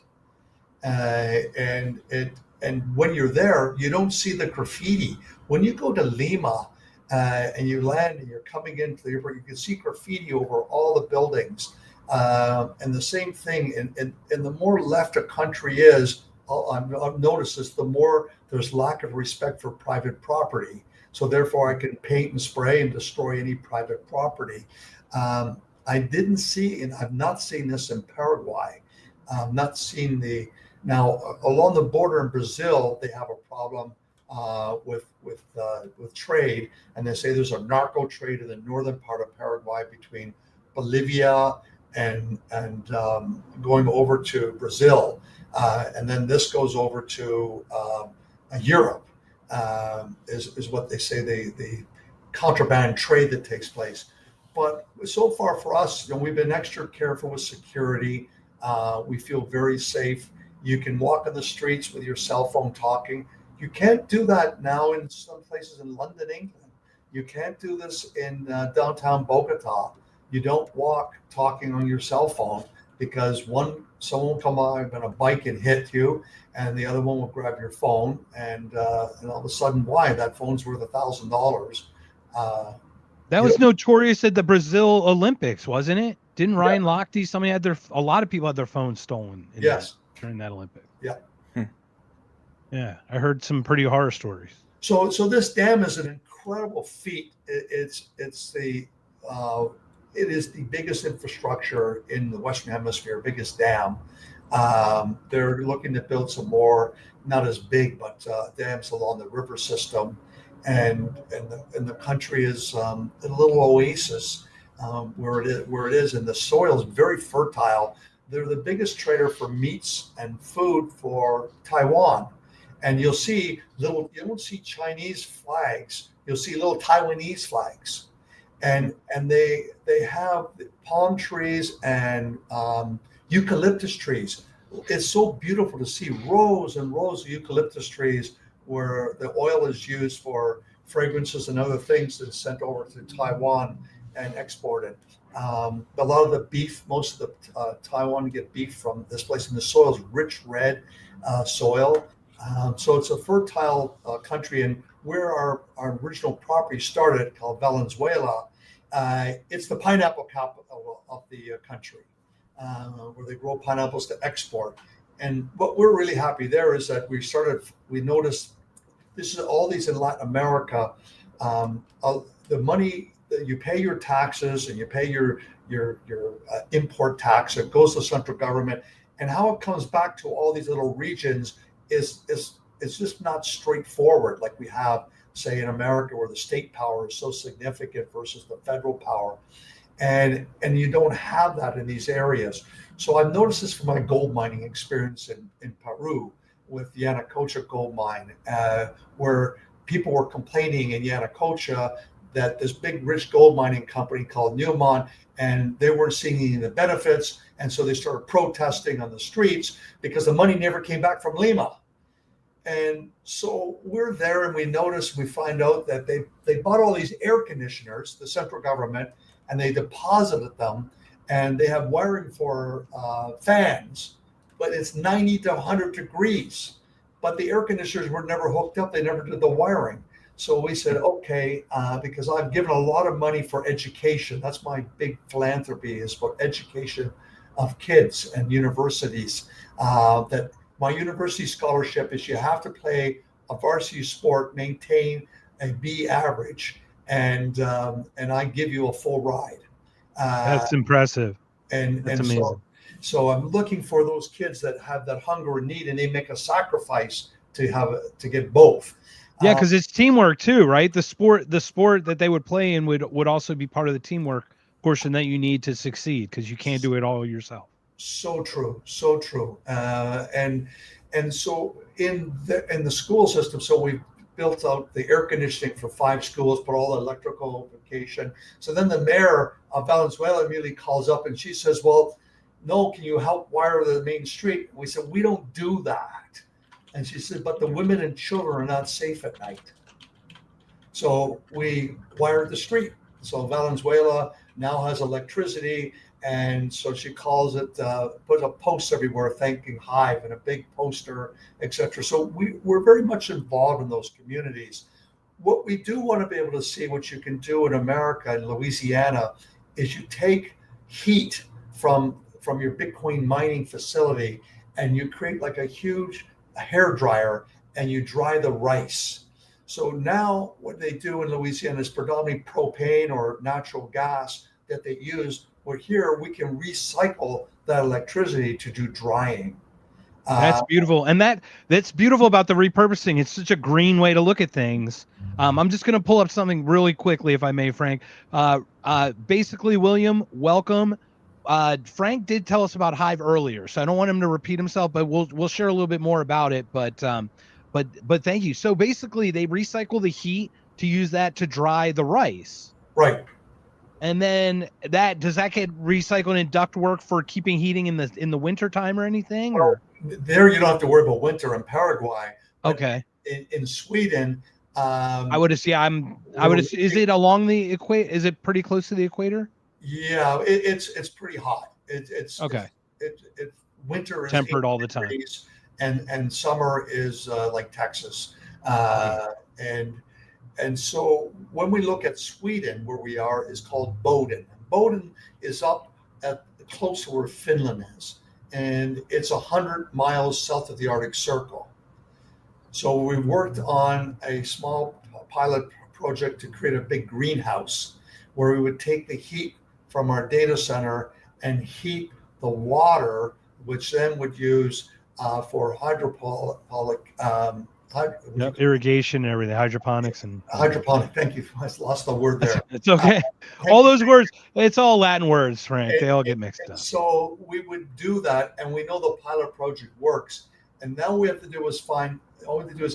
And when you're there, you don't see the graffiti. When you go to Lima and you land and you're coming into the airport, you can see graffiti over all the buildings. And the same thing, and the more left a country is, I've noticed this, the more there's lack of respect for private property. So therefore, I can paint and spray and destroy any private property. I didn't see, and I've not seen this in Paraguay. I've not seen now along the border in Brazil, they have a problem with trade, and they say there's a narco trade in the northern part of Paraguay between Bolivia and going over to Brazil, and then this goes over to Europe. Is what they say, the contraband trade that takes place. But so far for us, we've been extra careful with security. We feel very safe. You can walk on the streets with your cell phone talking. You can't do that now in some places in London, England. You can't do this in downtown Bogota. You don't walk talking on your cell phone, because someone will come on a bike and hit you, and the other one will grab your phone, and all of a sudden, why? That phone's worth $1,000. That was notorious at the Brazil Olympics, wasn't it? Didn't Ryan Lochte? A lot of people had their phones stolen. During that Olympic. Yeah. Yeah, I heard some pretty horror stories. So this dam is an incredible feat. It is the biggest infrastructure in the Western Hemisphere, biggest dam. They're looking to build some more, not as big, but dams along the river system, and the country is a little oasis where it is, and the soil is very fertile. They're the biggest trader for meats and food for Taiwan, and you don't see Chinese flags, you'll see little Taiwanese flags. And they have palm trees and eucalyptus trees. It's so beautiful to see rows and rows of eucalyptus trees where the oil is used for fragrances and other things that's sent over to Taiwan and exported. A lot of the beef, most of the Taiwan get beef from this place, and the soil is rich red soil. So it's a fertile country, and where our original property started, called Valenzuela, it's the pineapple capital of the country, where they grow pineapples to export. And what we're really happy there is that we noticed, this is all these in Latin America, the money that you pay your taxes and you pay your import tax, it goes to the central government, and how it comes back to all these little regions is just not straightforward like we have, say, in America, where the state power is so significant versus the federal power, and you don't have that in these areas. So I've noticed this from my gold mining experience in Peru with Yanacocha gold mine, where people were complaining in Yanacocha that this big rich gold mining company called Newmont, and they weren't seeing any of the benefits, and so they started protesting on the streets because the money never came back from Lima. And so we're there, and we find out that they bought all these air conditioners, the central government, and they deposited them, and they have wiring for fans, but it's 90 to 100 degrees. But the air conditioners were never hooked up. They never did the wiring. So we said, okay, because I've given a lot of money for education. That's my big philanthropy, is for education of kids and universities. That my university scholarship is you have to play a varsity sport, maintain a B average, and I give you a full ride. That's impressive. That's amazing. So I'm looking for those kids that have that hunger and need, and they make a sacrifice to get both. Yeah, because it's teamwork too, right? The sport that they would play in would also be part of the teamwork portion that you need to succeed, because you can't do it all yourself. So true. And so in the school system, so we built out the air conditioning for 5 schools, put all the electrification. So then the mayor of Valenzuela immediately calls up and she says, well, no, can you help wire the main street? And we said, we don't do that. And she said, but the women and children are not safe at night. So we wired the street. So Valenzuela now has electricity. And so she calls it, put up posts everywhere thanking HIVE and a big poster, etc. So we're very much involved in those communities. What we do want to be able to see what you can do in America and Louisiana is you take heat from your Bitcoin mining facility and you create like a huge hair dryer and you dry the rice. So now what they do in Louisiana is predominantly propane or natural gas that they use. Where here we can recycle that electricity to do drying. That's beautiful. And that's beautiful about the repurposing. It's such a green way to look at things. I'm just going to pull up something really quickly, if I may, Frank. Basically, William, welcome. Frank did tell us about HIVE earlier, so I don't want him to repeat himself, but we'll share a little bit more about it. But thank you. So basically, they recycle the heat to use that to dry the rice. Right. And then does that get recycled in ductwork for keeping heating in the winter time or anything? Or there you don't have to worry about winter in Paraguay. Okay. In Sweden, I would assume is it along the equator? Is it pretty close to the equator? Yeah, it's pretty hot. It's okay. Winter is tempered all the time, and summer is like Texas, and so when we look at Sweden, where we are, is called Boden. Boden is up at close to where Finland is, and it's 100 miles south of the Arctic Circle. So we worked on a small pilot project to create a big greenhouse where we would take the heat from our data center and heat the water, which then would use for irrigation and everything, hydroponics and hydroponic. Thank you. I lost the word there. It's okay. All those words, it's all Latin words, Frank. They all get mixed up. So we would do that, and we know the pilot project works. And now all we have to do is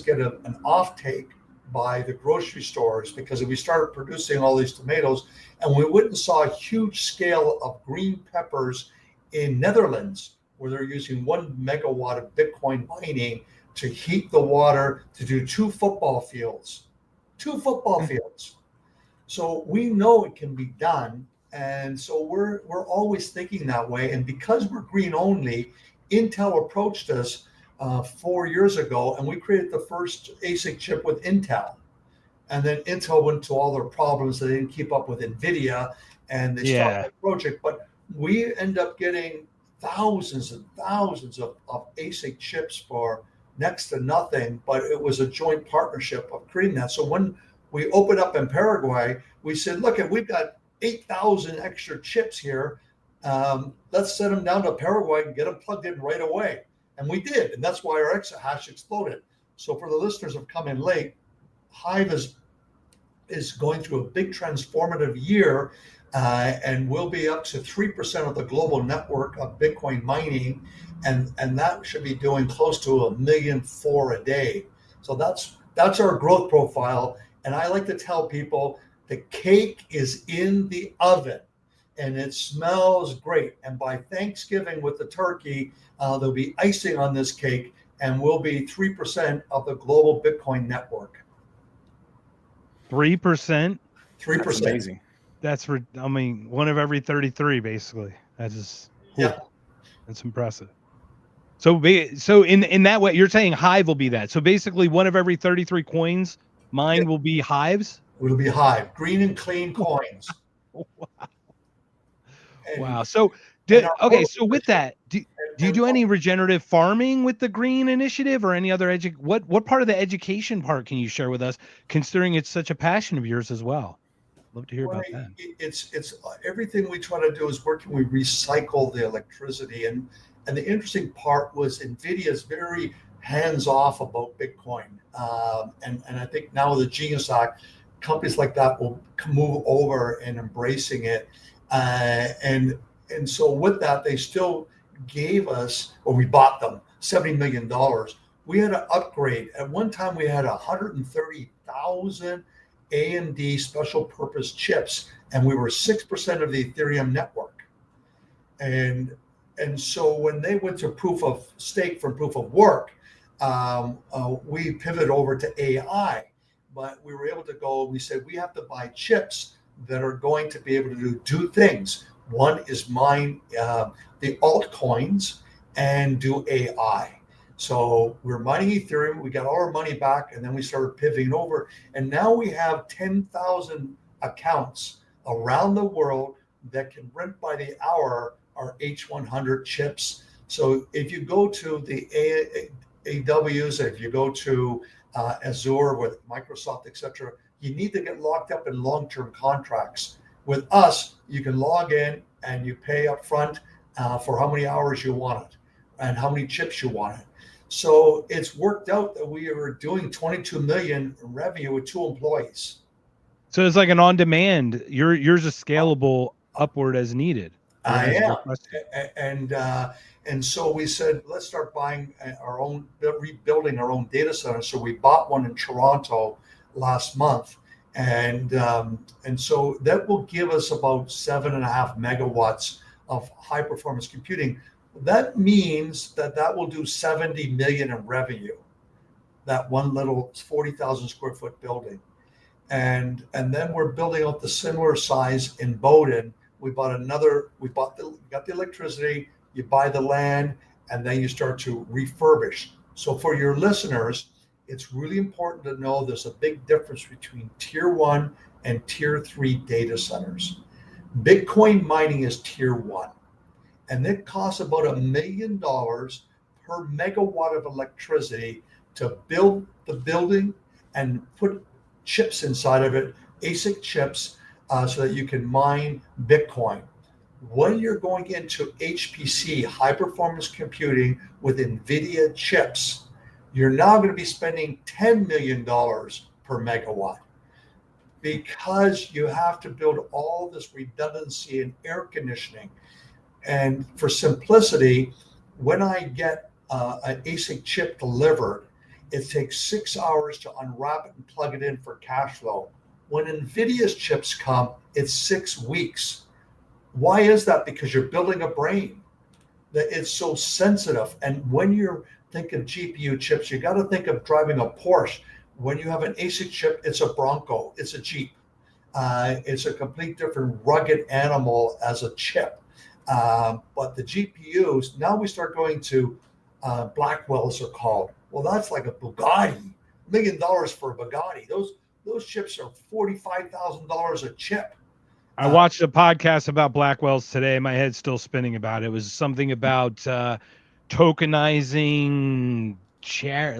get an offtake by the grocery stores, because if we started producing all these tomatoes, and we went and saw a huge scale of green peppers in Netherlands, where they're using 1 megawatt of Bitcoin mining to heat the water to do 2 football fields. So we know it can be done. And so we're always thinking that way. And because we're green only, Intel approached us 4 years ago, and we created the first ASIC chip with Intel. And then Intel went to all their problems. They didn't keep up with NVIDIA, and they stopped the project. But we end up getting thousands and thousands of ASIC chips for next to nothing, but it was a joint partnership of creating that. So when we opened up in Paraguay, we said, look, we've got 8,000 extra chips here. Let's send them down to Paraguay and get them plugged in right away. And we did. And that's why our exahash exploded. So for the listeners who have come in late, HIVE is going through a big transformative year, and will be up to 3% of the global network of Bitcoin mining. And that should be doing close to 1.4 million a day. So that's our growth profile. And I like to tell people the cake is in the oven and it smells great. And by Thanksgiving with the turkey, there'll be icing on this cake, and we'll be 3% of the global Bitcoin network. 3%? 3%. That's amazing. That's for, I mean, 1 of every 33, basically. That's just, that's impressive. So in that way, you're saying HIVE will be that. So basically 1 of every 33 coins mined will be HIVEs? It'll be HIVE, green and clean coins. Wow. And, wow. So, so with that, do you do any regenerative farming with the green initiative, or any other what part of the education part can you share with us, considering it's such a passion of yours as well? Love to hear about that. It's everything we try to do is where can we recycle the electricity, and the interesting part was NVIDIA is very hands off about Bitcoin, and I think now with the Genius Act, companies like that will move over and embracing it, and so with that they still gave us, or we bought them $70 million. We had to upgrade. At one time we had 130,000 AMD special purpose chips, and we were 6% of the Ethereum network. And so when they went to proof of stake from proof of work, we pivoted over to AI, but we were able to go. We said we have to buy chips that are going to be able to do things. One is mine the altcoins and do AI. So we're mining Ethereum. We got all our money back, and then we started pivoting over. And now we have 10,000 accounts around the world that can rent by the hour our H100 chips. So if you go to the AWs, if you go to Azure with Microsoft, etc., you need to get locked up in long-term contracts. With us, you can log in and you pay up front for how many hours you want it and how many chips you want it. So it's worked out that we are doing 22 million in revenue with 2 employees. So it's like an on-demand. Yours is scalable upward as needed. And so we said, let's start buying our own, rebuilding our own data center. So we bought one in Toronto last month, and so that will give us about 7.5 megawatts of high performance computing. That means that will do 70 million in revenue. That one little 40,000 square foot building. And then we're building up the similar size in Bowdoin. We got the electricity, you buy the land, and then you start to refurbish. So for your listeners, it's really important to know there's a big difference between tier 1 and tier 3 data centers. Bitcoin mining is tier 1, and it costs about $1 million per megawatt of electricity to build the building and put chips inside of it, ASIC chips, so that you can mine Bitcoin. When you're going into HPC, high performance computing with NVIDIA chips, you're now going to be spending $10 million per megawatt, because you have to build all this redundancy and air conditioning. And for simplicity, when I get an ASIC chip delivered, it takes 6 hours to unwrap it and plug it in for cash flow. When NVIDIA's chips come, it's 6 weeks. Why is that? Because you're building a brain that it's so sensitive. And when you're thinking GPU chips, you got to think of driving a Porsche. When you have an ASIC chip, it's a Bronco, it's a Jeep. It's a complete different rugged animal as a chip. But the GPUs, now we start going to Blackwells are called. Well, that's like a Bugatti, $1 million for a Bugatti. Those chips are $45,000 a chip. I watched a podcast about Blackwells today. My head's still spinning about it. It was something about tokenizing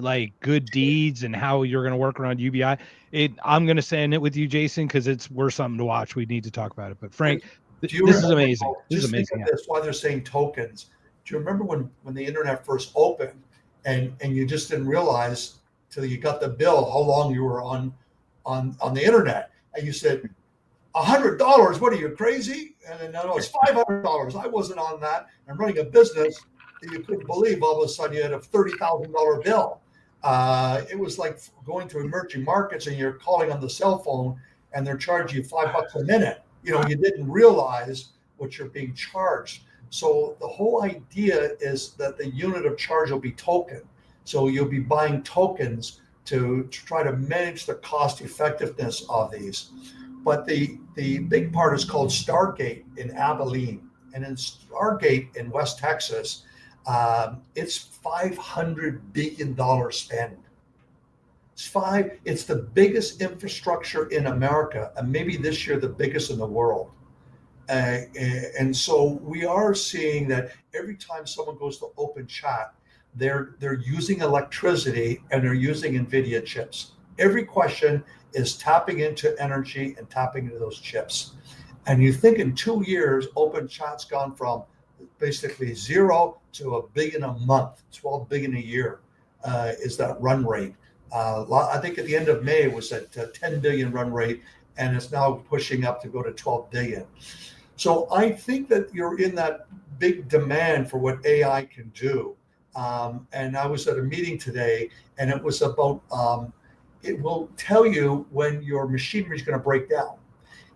like good deeds and how you're going to work around UBI. I'm going to send it with you, Jason, because it's worth something to watch. We need to talk about it. But Frank, this is amazing. This is amazing. That's why they're saying tokens. Do you remember when the internet first opened and you just didn't realize till you got the bill how long you were on the internet, and you said, $100? What are you, crazy? And then no, it's $500. I wasn't on that. I'm running a business that you couldn't believe. All of a sudden, you had a $30,000 bill. It was like going to emerging markets and you're calling on the cell phone and they're charging you $5 a minute. You didn't realize what you're being charged. So the whole idea is that the unit of charge will be token. So you'll be buying tokens to try to manage the cost effectiveness of these. But the big part is called Stargate in Abilene. And in Stargate in West Texas, it's $500 billion spend. It's the biggest infrastructure in America, and maybe this year the biggest in the world. And so we are seeing that every time someone goes to open chat, they're using electricity and they're using NVIDIA chips. Every question is tapping into energy and tapping into those chips. And you think in 2 years, open chat's gone from basically 0 to $1 billion a month, 12 billion a year is that run rate. I think at the end of May it was at 10 billion run rate, and it's now pushing up to go to 12 billion. So I think that you're in that big demand for what AI can do. And I was at a meeting today, and it was about, it will tell you when your machinery is going to break down.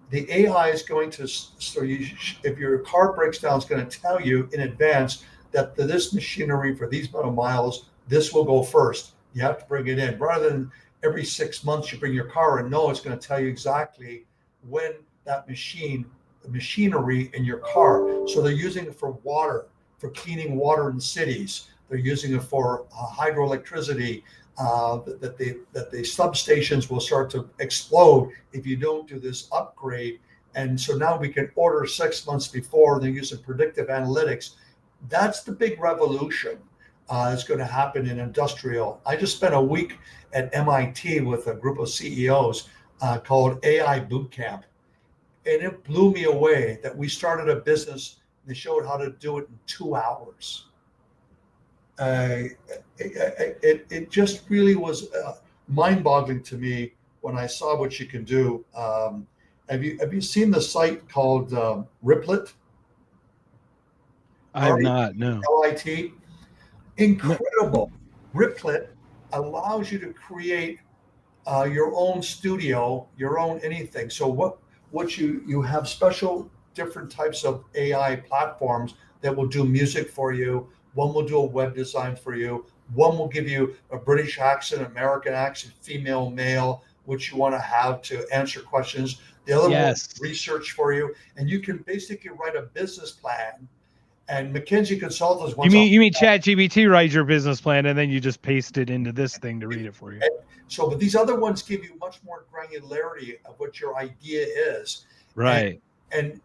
The AI is going to, if your car breaks down, it's going to tell you in advance that this machinery for these amount of miles this will go first. You have to bring it in rather than every 6 months you bring your car in. No, it's going to tell you exactly when that the machinery in your car. So they're using it for water, for cleaning water in cities. They're using it for hydroelectricity. That the substations will start to explode if you don't do this upgrade. And so now we can order 6 months before. They're using predictive analytics. That's the big revolution that's going to happen in industrial. I just spent a week at MIT with a group of CEOs called AI Boot Camp. And it blew me away that we started a business. They showed how to do it in 2 hours. It just really was mind-boggling to me when I saw what you can do. Have you seen the site called Riplet? I have not. No. LIT. Incredible. Riplet allows you to create your own studio, your own anything. So what you have special different types of AI platforms that will do music for you. One will do a web design for you. One will give you a British accent, American accent, female, male, which you want to have to answer questions. The other one will research for you. And you can basically write a business plan. And McKinsey Consultants. You mean ChatGPT writes your business plan and then you just paste it into this thing to read it for you. So, but these other ones give you much more granularity of what your idea is. Right. And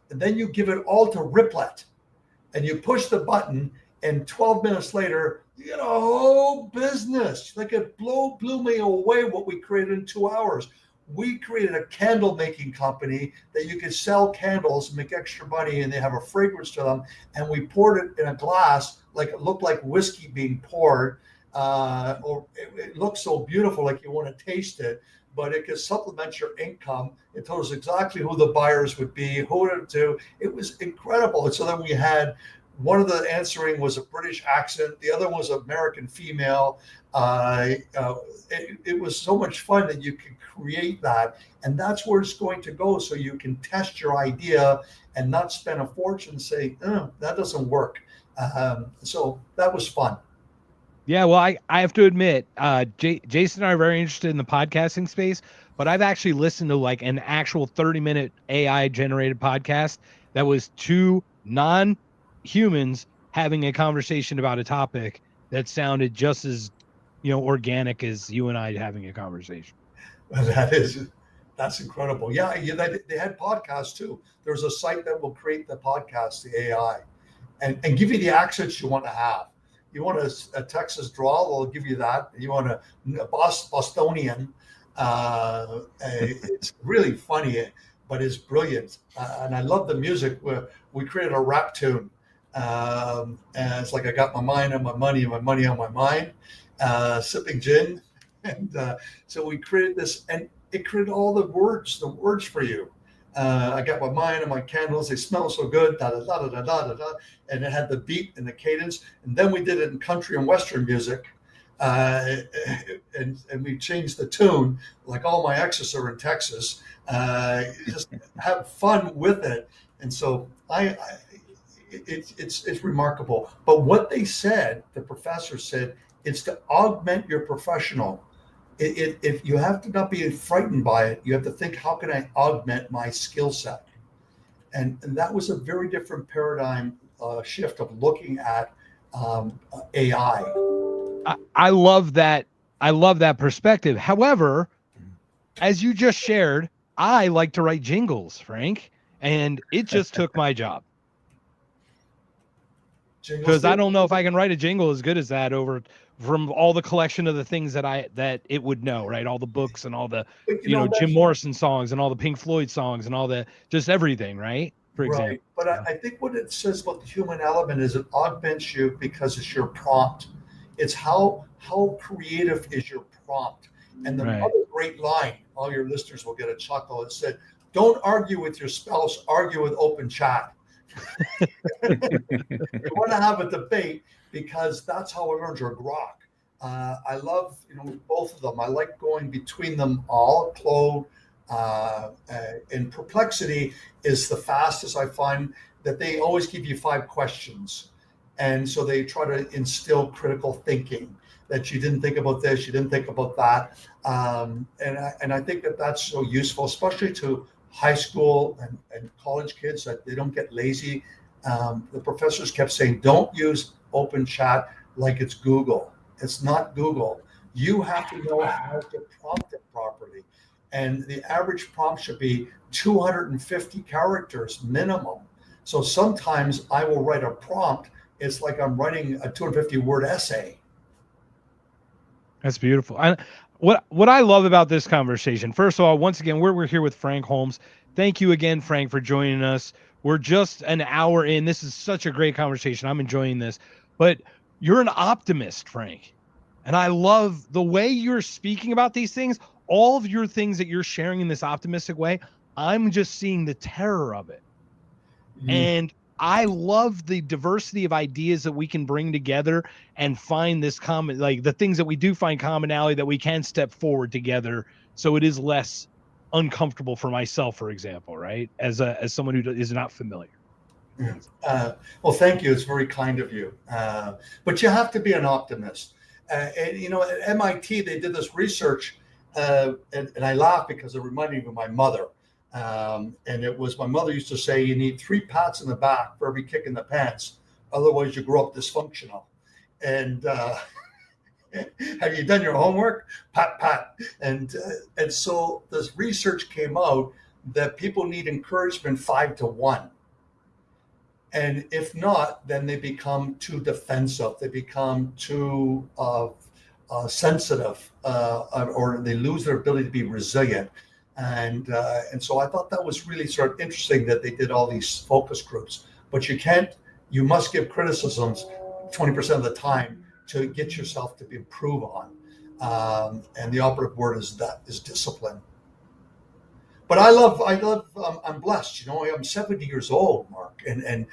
then you give it all to Riplet and you push the button. And 12 minutes later, you get a whole business. Like it blew me away what we created in 2 hours. We created a candle making company that you could sell candles and make extra money, and they have a fragrance to them. And we poured it in a glass, like it looked like whiskey being poured, or it looked so beautiful, like you want to taste it. But it could supplement your income. It told us exactly who the buyers would be, who to do. It was incredible. And so then we had. One of the answering was a British accent. The other was American female. It was so much fun that you can create that. And that's where it's going to go. So you can test your idea and not spend a fortune and say, that doesn't work. So that was fun. Yeah, well, I have to admit, Jason and I are very interested in the podcasting space, but I've actually listened to like an actual 30-minute AI generated podcast that was two non-humans having a conversation about a topic that sounded just as, organic as you and I having a conversation. That's incredible. Yeah, they had podcasts too. There's a site that will create the podcast, the AI, and give you the accents you want to have. You want a Texas drawl, they'll give you that. You want a Bostonian. It's really funny, but it's brilliant. And I love the music. We created a rap tune. And it's like I got my mind on my money and my money on my mind, sipping gin. And so we created this, and it created all the words for you. I got my mind on my candles. They smell so good, da da da da da da da. And it had the beat and the cadence. And then we did it in country and Western music. And we changed the tune, like all my exes are in Texas. Just have fun with it. And so it's remarkable. But what they said, the professor said, it's to augment your professional. If you have to not be frightened by it, you have to think, how can I augment my skill set? And that was a very different paradigm shift of looking at AI. I love that. I love that perspective. However, as you just shared, I like to write jingles, Frank, and it just took my job. Because I don't know if I can write a jingle as good as that from all the collection of the things that it would know, right? All the books and all the, Jim Morrison songs and all the Pink Floyd songs and all the, just everything, right? For example. Right. But I think what it says about the human element is it augments you because it's your prompt. It's how creative is your prompt. And the other great line, all your listeners will get a chuckle. It said, don't argue with your spouse, argue with open chat. You want to have a debate because that's how it earns your grok. I love, both of them. I like going between them all. Claude and Perplexity is the fastest. I find that they always give you 5 questions. And so they try to instill critical thinking, that you didn't think about this, you didn't think about that. And I think that that's so useful, especially to high school and college kids, that they don't get lazy. The professors kept saying, don't use open chat like it's Google. It's not Google. You have to know how to prompt it properly. And the average prompt should be 250 characters minimum. So sometimes I will write a prompt. It's like I'm writing a 250 word essay. That's beautiful. What I love about this conversation, first of all, once again, we're here with Frank Holmes. Thank you again, Frank, for joining us. We're just an hour in. This is such a great conversation. I'm enjoying this. But you're an optimist, Frank. And I love the way you're speaking about these things. All of your things that you're sharing in this optimistic way, I'm just seeing the terror of it. And I love the diversity of ideas that we can bring together and find this common, like the things that we do find commonality, that we can step forward together. So it is less uncomfortable for myself, for example, right? As someone who is not familiar. Well, thank you. It's very kind of you. But you have to be an optimist. And, you know, at MIT, they did this research, and I laugh because it reminded me of my mother. And it was, my mother used to say, you need 3 pats in the back for every kick in the pants. Otherwise, you grow up dysfunctional. And have you done your homework? Pat, pat. And so this research came out that people need encouragement 5 to 1. And if not, then they become too defensive. They become too sensitive, or they lose their ability to be resilient. And so I thought that was really sort of interesting that they did all these focus groups. But you must give criticisms 20% of the time to get yourself to improve on. And the operative word is discipline. But I'm blessed. You know, I'm 70 years old, Mark, and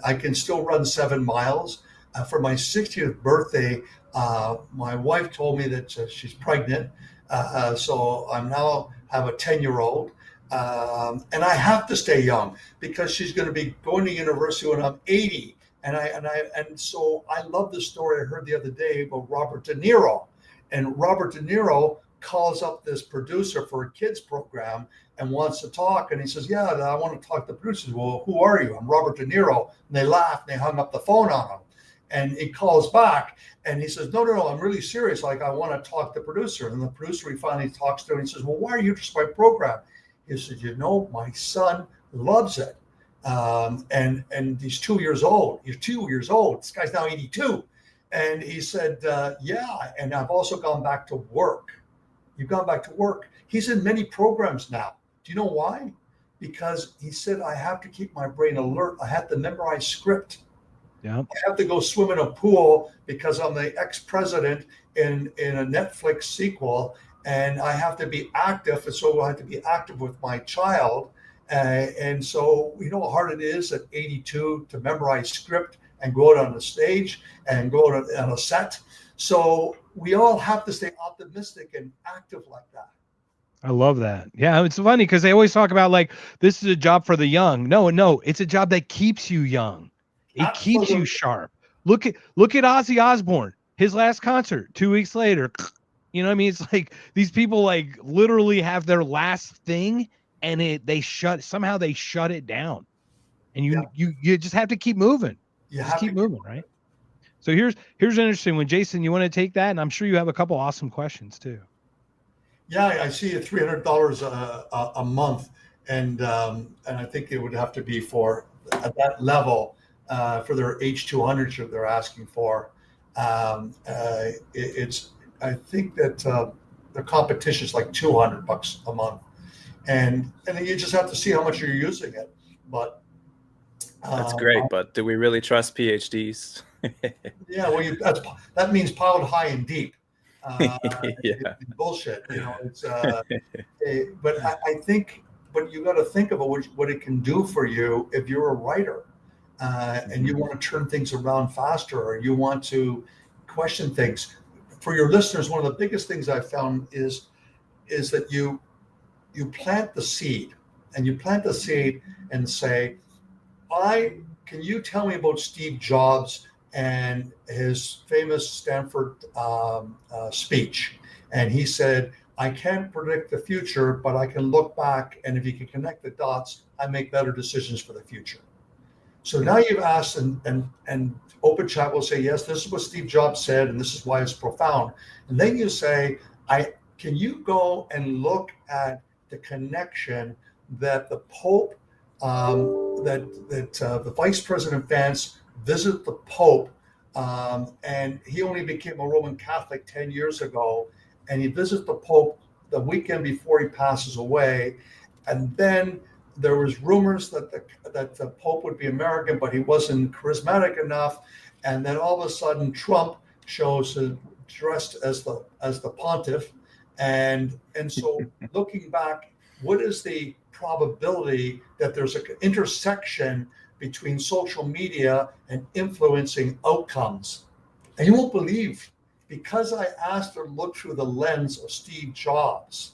I can still run 7 miles. For my 60th birthday, my wife told me that she's pregnant. So I'm now have a 10-year-old. And I have to stay young because she's going to be going to university when I'm 80. And so I love the story I heard the other day about Robert De Niro. And Robert De Niro calls up this producer for a kids program and wants to talk. And he says, yeah, I want to talk to the producers. Well, who are you? I'm Robert De Niro. And they laughed and they hung up the phone on him. And he calls back and he says, no, I'm really serious. Like, I want to talk to the producer. And the producer, he finally talks to him and he says, well, why are you interested in my program? He said, you know, my son loves it. And he's 2 years old. He's 2 years old. This guy's now 82. And he said, yeah. And I've also gone back to work. You've gone back to work. He's in many programs now. Do you know why? Because he said, I have to keep my brain alert. I have to memorize script. Yeah. I have to go swim in a pool because I'm the ex-president in a Netflix sequel, and I have to be active. And so I have to be active with my child. And so, you know how hard it is at 82 to memorize script and go out on the stage and go out on a set. So we all have to stay optimistic and active like that. I love that. Yeah, it's funny because they always talk about like, this is a job for the young. No, it's a job that keeps you young. It keeps you sharp. Look at Ozzy Osbourne, his last concert, 2 weeks later. You know what I mean? It's like these people like literally have their last thing and they shut it down. And you just have to keep moving. You just keep moving, right? So here's an interesting one. Jason, you want to take that? And I'm sure you have a couple awesome questions too. Yeah, I see it $300 a month, and I think it would have to be for at that level for their H200s that they're asking for. It's I think that the competition is like $200 a month, and then you just have to see how much you're using it. But that's great. But do we really trust PhDs? Yeah, well, that means piled high and deep. Yeah. It's bullshit, you know. It's but I think, but you got to think about what it can do for you if you're a writer, and you want to turn things around faster, or you want to question things. For your listeners, one of the biggest things I found is that you plant the seed, and you plant the seed and say, I can you tell me about Steve Jobs and his famous Stanford speech? And he said, I can't predict the future, but I can look back, and if you can connect the dots, I make better decisions for the future. So now you've asked, and Open Chat will say, yes, this is what Steve Jobs said, and this is why it's profound. And then you say, can you go and look at the connection that the Pope, the Vice President Vance visited the Pope, and he only became a Roman Catholic 10 years ago, and he visited the Pope the weekend before he passes away, and then there was rumors that the Pope would be American, but he wasn't charismatic enough, and then all of a sudden Trump shows dressed as the pontiff, and so looking back, what is the probability that there's an intersection between social media and influencing outcomes? And you won't believe, because I asked her to look through the lens of Steve Jobs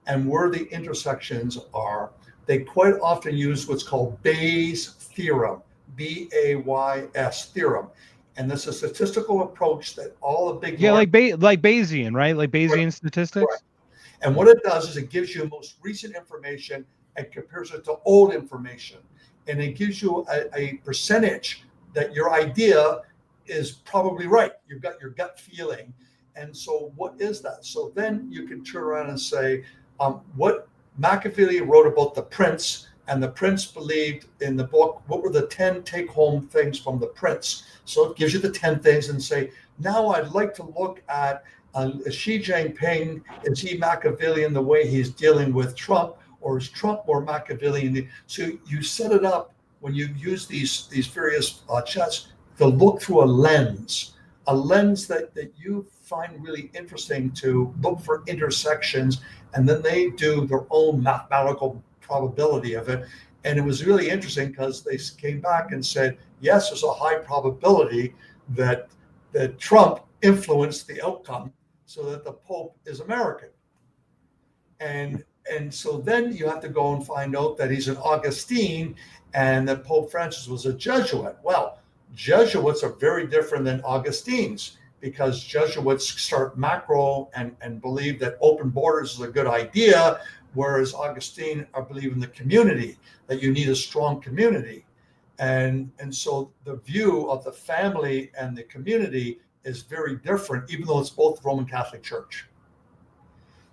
and where the intersections are, they quite often use what's called Bayes' theorem, Bays theorem. And this is a statistical approach that all the big... Yeah, like Bayesian, right? Like Bayesian statistics. Correct. And what it does is it gives you most recent information and compares it to old information. And it gives you a percentage that your idea is probably right. You've got your gut feeling. And so what is that? So then you can turn around and say, what Machiavelli wrote about the prince, and the prince believed in the book, what were the 10 take-home things from the prince? So it gives you the 10 things and say, now I'd like to look at Xi Jinping. Is he Machiavellian the way he's dealing with Trump, or is Trump more Machiavellian? So you set it up when you use these various chats to look through a lens that you find really interesting, to look for intersections, and then they do their own mathematical probability of it. And it was really interesting because they came back and said, yes, there's a high probability that Trump influenced the outcome so that the Pope is American. And so then you have to go and find out that he's an Augustine and that Pope Francis was a Jesuit. Well, Jesuits are very different than Augustines, because Jesuits start macro and believe that open borders is a good idea, whereas Augustine believe in the community, that you need a strong community. And so the view of the family and the community is very different, even though it's both Roman Catholic Church.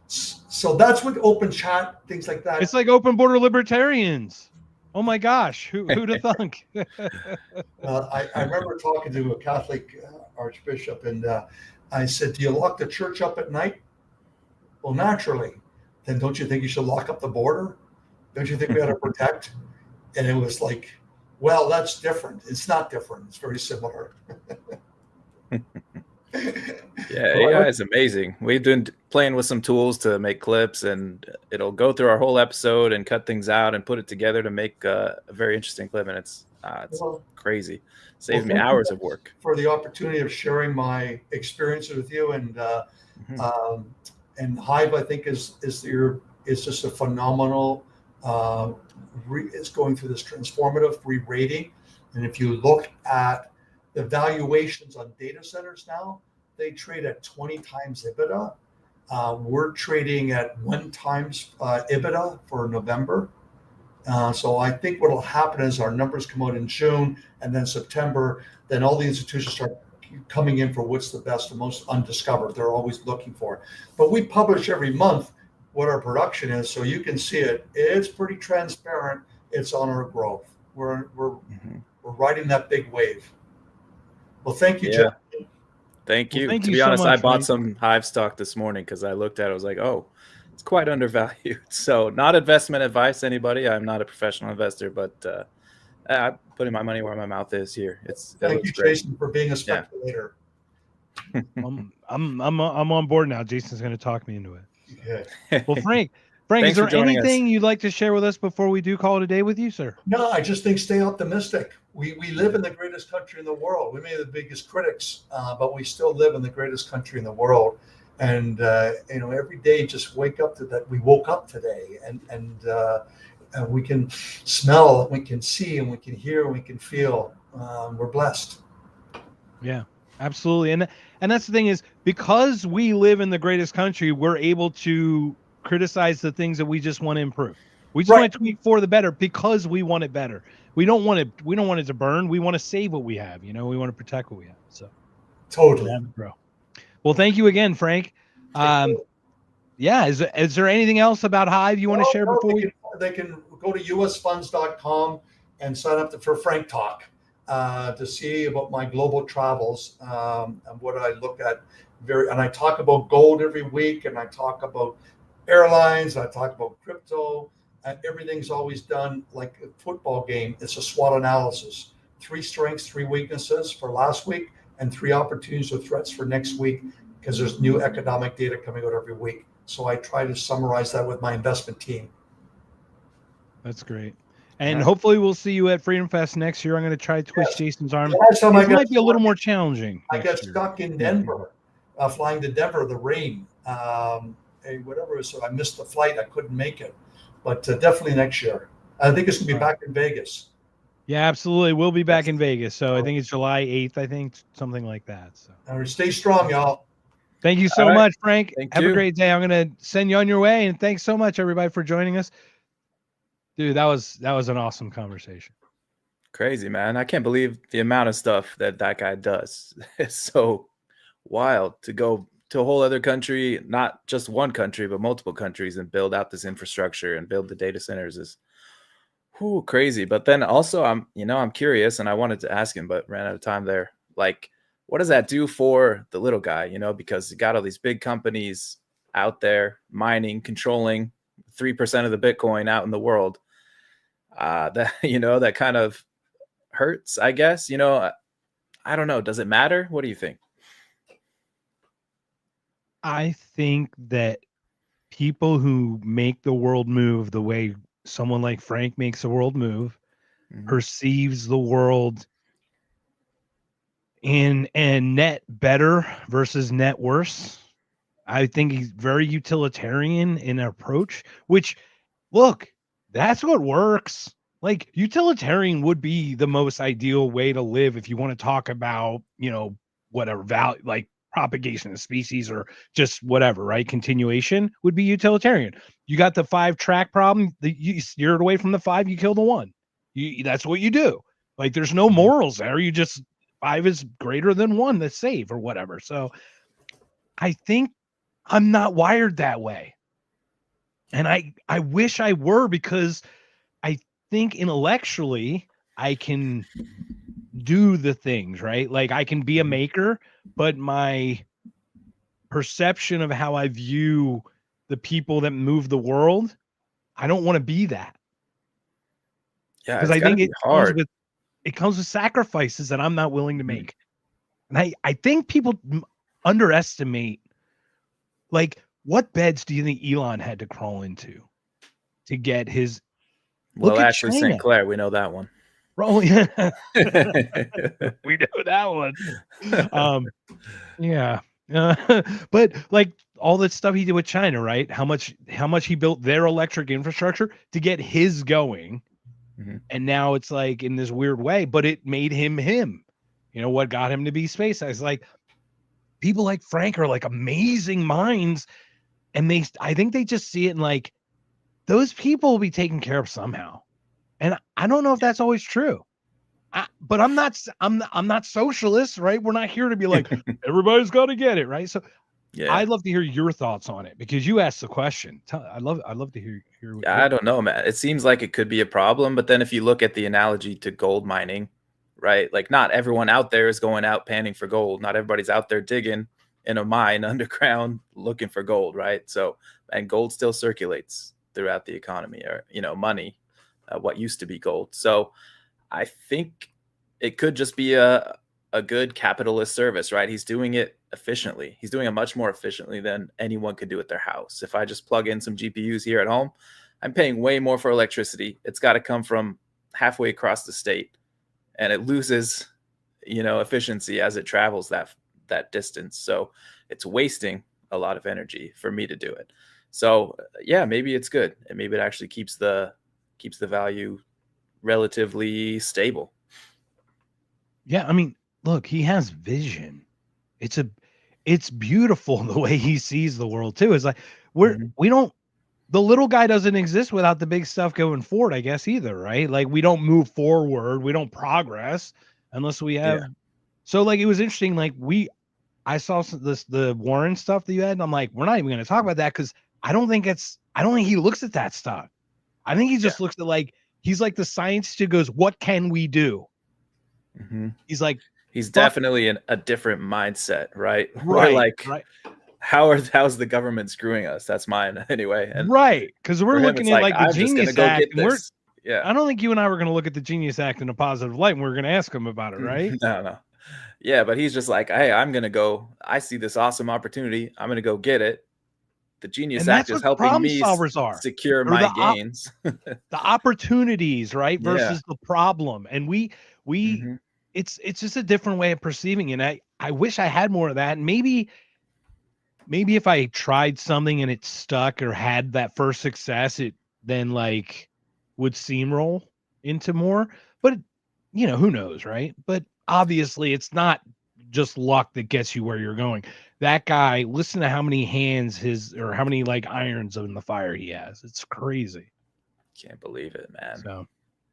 So that's what open chat, things like that. It's like open border libertarians. Oh my gosh, who'd have thunk? I remember talking to a Catholic archbishop, and I said, do you lock the church up at night? Well, naturally. Then don't you think you should lock up the border? Don't you think we ought to protect? And it was like, well, that's different. It's not different. It's very similar. Yeah, AI is amazing. We've been playing with some tools to make clips, and it'll go through our whole episode and cut things out and put it together to make a very interesting clip. And it's crazy. Saves me hours of work. For the opportunity of sharing my experiences with you, and HIVE, I think is just a phenomenal. It's going through this transformative re-rating, and if you look at the valuations on data centers now, they trade at 20 times EBITDA. We're trading at 1 times EBITDA for November. So I think what will happen is our numbers come out in June, and then September, then all the institutions start coming in for what's the best and most undiscovered. They're always looking for it. But we publish every month what our production is, so you can see it. It's pretty transparent. It's on our growth. We're riding that big wave. Well, thank you, Jeff. Thank you. Well, thank to you be so honest, much, I bought Mike. some HIVE stock this morning because I looked at it. I was like, oh, it's quite undervalued. So not investment advice, anybody. I'm not a professional investor, but I'm putting my money where my mouth is here. Thank you, Jason, for being a speculator. I'm on board now. Jason's going to talk me into it. Yeah. Well, Frank, Thanks is there for joining anything you'd like to share with us before we do call it a day with you, sir? No, I just think stay optimistic. We live in the greatest country in the world. We may be the biggest critics, but we still live in the greatest country in the world. And every day just wake up to that. We woke up today, and and we can smell, we can see, and we can hear, and we can feel. We're blessed. Yeah, absolutely. And that's the thing is, because we live in the greatest country, we're able to criticize the things that we just want to improve. We just want to tweak for the better because we want it better. We don't want it to burn. We want to save what we have. We want to protect what we have. So Totally. bro. Well, thank you again, Frank. Yeah, is there anything else about Hive you want to share before they can go to usfunds.com and sign up for Frank Talk to see about my global travels and what I look at. And I talk about gold every week, and I talk about airlines, I talk about crypto. Everything's always done like a football game. It's a SWOT analysis: 3 strengths, 3 weaknesses for last week, and 3 opportunities or threats for next week, because there's new economic data coming out every week. So I try to summarize that with my investment team. That's great. And hopefully we'll see you at Freedom Fest next year. I'm going to try to twist Jason's arm. It might be a little more challenging. I got stuck in Denver, flying to Denver, the rain, whatever. So I missed the flight. I couldn't make it. But definitely next year. I think it's going to be back in Vegas. Yeah, absolutely. We'll be back in Vegas. So I think it's July 8th, I think, something like that. So all right, stay strong, y'all. Thank you so much, Frank. Have you. a great day. I'm going to send you on your way. And thanks so much, everybody, for joining us. Dude, that was an awesome conversation. Crazy, man. I can't believe the amount of stuff that guy does. It's so wild to go to a whole other country, not just one country, but multiple countries, and build out this infrastructure and build the data centers is crazy. But then also I'm curious, and I wanted to ask him, but ran out of time there. Like, what does that do for the little guy? Because you got all these big companies out there mining, controlling 3% of the Bitcoin out in the world. That kind of hurts, I guess. I don't know. Does it matter? What do you think? I think that people who make the world move the way someone like Frank makes the world move, perceives the world in net better versus net worse. I think he's very utilitarian in approach, which, look, that's what works. Like, utilitarian would be the most ideal way to live if you want to talk about, whatever value, like propagation of species or just whatever, right? Continuation would be utilitarian. You got the 5-track problem, you steered away from the 5, you kill the 1. That's what you do. Like, there's no morals there. You just 5 is greater than 1, that's safe or whatever. So I think I'm not wired that way. And I wish I were, because I think intellectually I can do the things, right? Like, I can be a maker, but my perception of how I view the people that move the world, I don't want to be that. Yeah, because I think it hard. comes with sacrifices that I'm not willing to make. And I think people underestimate, like, what beds do you think Elon had to crawl into to get his? Well, actually, St. Clair, we know that one. Oh, yeah. We know that one. Yeah. But like all that stuff he did with China, right? How much he built their electric infrastructure to get his going. And now it's like in this weird way, but it made him. What got him to be space? I was like, people like Frank are like amazing minds. And I think they just see it and like, those people will be taken care of somehow. And I don't know if that's always true. But I'm not socialist, right? We're not here to be like, everybody's got to get it, right? So yeah, I'd love to hear your thoughts on it, because you asked the question. I'd love to hear. I don't know, man. It seems like it could be a problem, but then if you look at the analogy to gold mining, right? Like, not everyone out there is going out panning for gold. Not everybody's out there digging in a mine underground looking for gold, right? So, and gold still circulates throughout the economy, or money, what used to be gold. So I think it could just be a good capitalist service, right? He's doing it efficiently. He's doing it much more efficiently than anyone could do at their house. If I just plug in some GPUs here at home, I'm paying way more for electricity. It's got to come from halfway across the state, and it loses, efficiency as it travels that distance. So it's wasting a lot of energy for me to do it. So yeah, maybe it's good, and maybe it actually keeps the keeps the value relatively stable. Yeah, I mean, look, he has vision. It's beautiful the way he sees the world too. It's like Mhm. we don't the little guy doesn't exist without the big stuff going forward, I guess either, right? Like we don't move forward, we don't progress unless we Yeah. have. So like it was interesting. Like I saw the Warren stuff that you had, and I'm like, we're not even going to talk about that because I don't think he looks at that stuff. I think he Yeah. just looks at like he's like the scientist who goes, what can we do? Mhm. He's like, He's fuck, definitely in a different mindset, right? We're right, like, right, how's the government screwing us? That's mine anyway. And right. Because we're for him, looking it's at like, like the I'm just gonna Genius go Act, get and this. Yeah. I don't think you and I were going to look at the Genius Act in a positive light, and we are going to ask him about it, right? No. Yeah, but he's just like, hey, I'm gonna go. I see this awesome opportunity. I'm gonna go get it. The Genius And Act that's is what helping problem me solvers are, secure or my gains. the opportunities, right, Yeah. versus the problem. And we Mhm. it's just a different way of perceiving it. And I wish I had more of that. And maybe if I tried something and it stuck or had that first success, it then like would steamroll into more. But who knows, right? But obviously it's not just luck that gets you where you're going. That guy, listen to how many hands or how many like irons in the fire he has. It's crazy. Can't believe it, man. So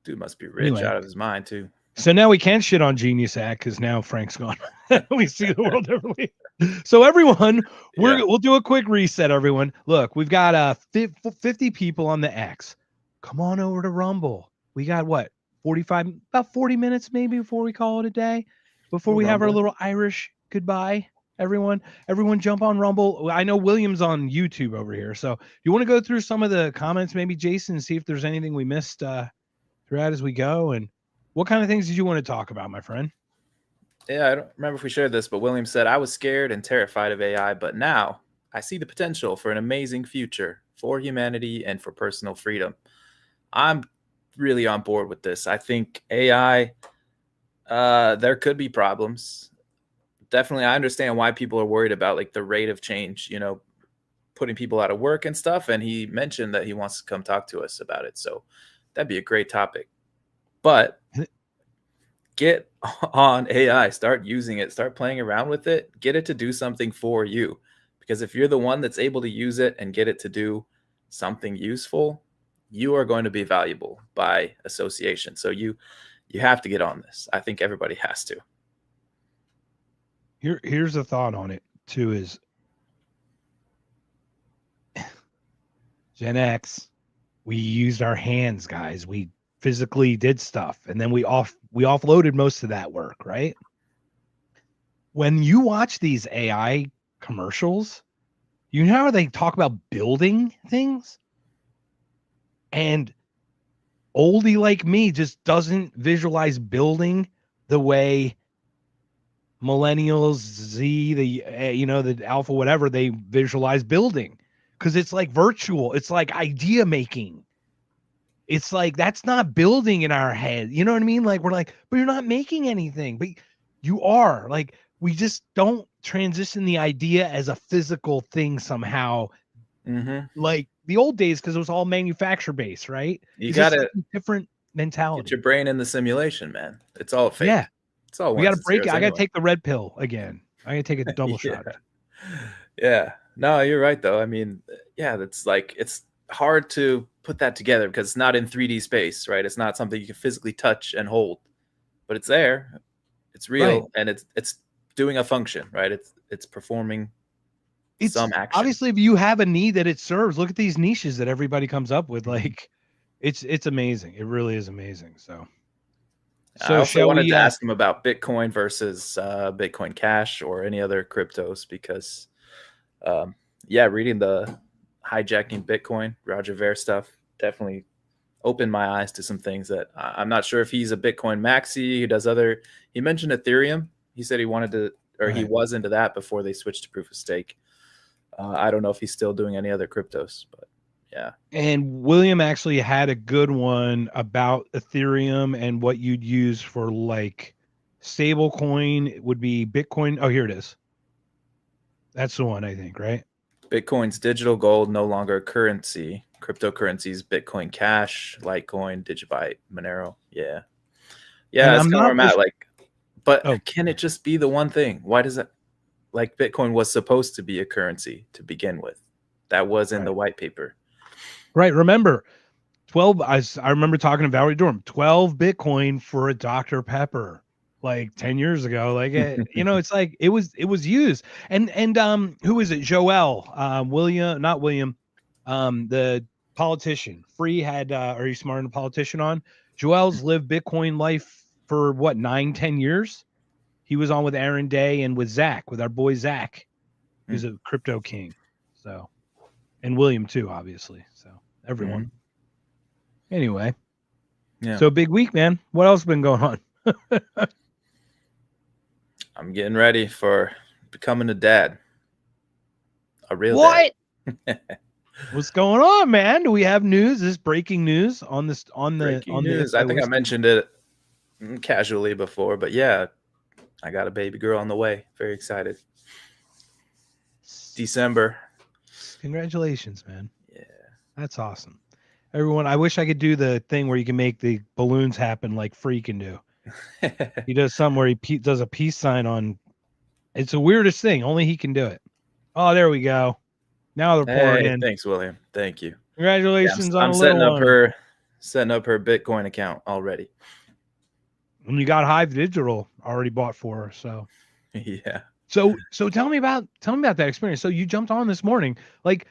Dude must be rich anyway, out of his mind too. so now we can shit on Genius Act because now Frank's gone. We see the world differently. So everyone, we'll do a quick reset. Everyone, look, we've got 50 people on the X. Come on over to Rumble. We got what, 45, about 40 minutes maybe before we call it a day, before we have our little Irish goodbye. Everyone jump on Rumble. I know William's on YouTube over here, so you want to go through some of the comments, maybe Jason, and see if there's anything we missed throughout as we go. And what kind of things did you want to talk about, my friend? Yeah, I don't remember if we shared this, but William said, I was scared and terrified of AI, but now I see the potential for an amazing future for humanity and for personal freedom. I'm really on board with this. I think AI, there could be problems. Definitely, I understand why people are worried about like the rate of change, putting people out of work and stuff. And he mentioned that he wants to come talk to us about it. So that'd be a great topic. But get on AI, start using it, start playing around with it, get it to do something for you. Because if you're the one that's able to use it and get it to do something useful, you are going to be valuable by association. So you have to get on this. I think everybody has to. Here's a thought on it too is Gen X, we used our hands, guys. We physically did stuff, and then we offloaded most of that work, right? When you watch these AI commercials, you know how they talk about building things? And oldie like me just doesn't visualize building the way millennials, Z, the alpha, whatever, they visualize building, because it's like virtual. It's like idea making. It's like that's not building in our head. You know what I mean? Like we're like, but you're not making anything, but you are. Like we just don't transition the idea as a physical thing somehow. Like the old days, because it was all manufacture based, right? You got to different mentality. Get your brain in the simulation, man. It's all fake. Yeah. It's all. We got to break it. I got to take the red pill again. I got to take a double shot. Yeah. No, you're right though. I mean, yeah, that's like it's hard to put that together because it's not in 3D space, right? It's not something you can physically touch and hold, but it's there. It's real, right. And it's doing a function, right? It's performing some action. Obviously, if you have a need that it serves, look at these niches that everybody comes up with. Like, it's amazing. It really is amazing. So I also wanted to ask him about Bitcoin versus Bitcoin Cash or any other cryptos because, reading the hijacking Bitcoin, Roger Ver stuff definitely opened my eyes to some things that I'm not sure if he's a Bitcoin maxi. He mentioned Ethereum. He said he wanted to, or he was into that before they switched to proof of stake. I don't know if he's still doing any other cryptos, but yeah. And William actually had a good one about Ethereum and what you'd use for like stable coin. It would be Bitcoin. Oh, here it is. That's the one, I think, right? Bitcoin's digital gold, no longer currency. cryptocurrencies, Bitcoin Cash, Litecoin, Digibyte, Monero. Yeah. And Yeah, that's I'm kind of where not I'm at. Like, but Oh. can it just be the one thing? Why does it, like, Bitcoin was supposed to be a currency to begin with? That was in the white paper. Right. Remember, 12. I remember talking to Valerie Durham. 12 Bitcoin for a Dr. Pepper, like 10 years ago. Like it's like it was used. And who is it? Joel, not William, the politician. Free had Are You Smart and a Politician on? Joel's lived Bitcoin life for what, 9-10 years. He was on with Aaron Day and with Zach, with our boy Zach, who's a crypto king. So, and William too, obviously. So everyone. Anyway, Yeah. So big week, man. What else been going on? I'm getting ready for becoming a dad. A real dad. What's going on, man? Do we have news? Is this breaking news on this Breaking news. I think I mentioned it casually before, but yeah, I got a baby girl on the way. Very excited. December. Congratulations, man. Yeah. That's awesome. Everyone, I wish I could do the thing where you can make the balloons happen like Free can do. He does something where he does a peace sign on. It's the weirdest thing. Only he can do it. Oh, there we go. Now they're pouring in. Thanks, William. Thank you. Congratulations on I'm a setting little up one. setting up her Bitcoin account already. And you got Hive Digital already bought for her. So Yeah. So tell me about that experience. So you jumped on this morning. Like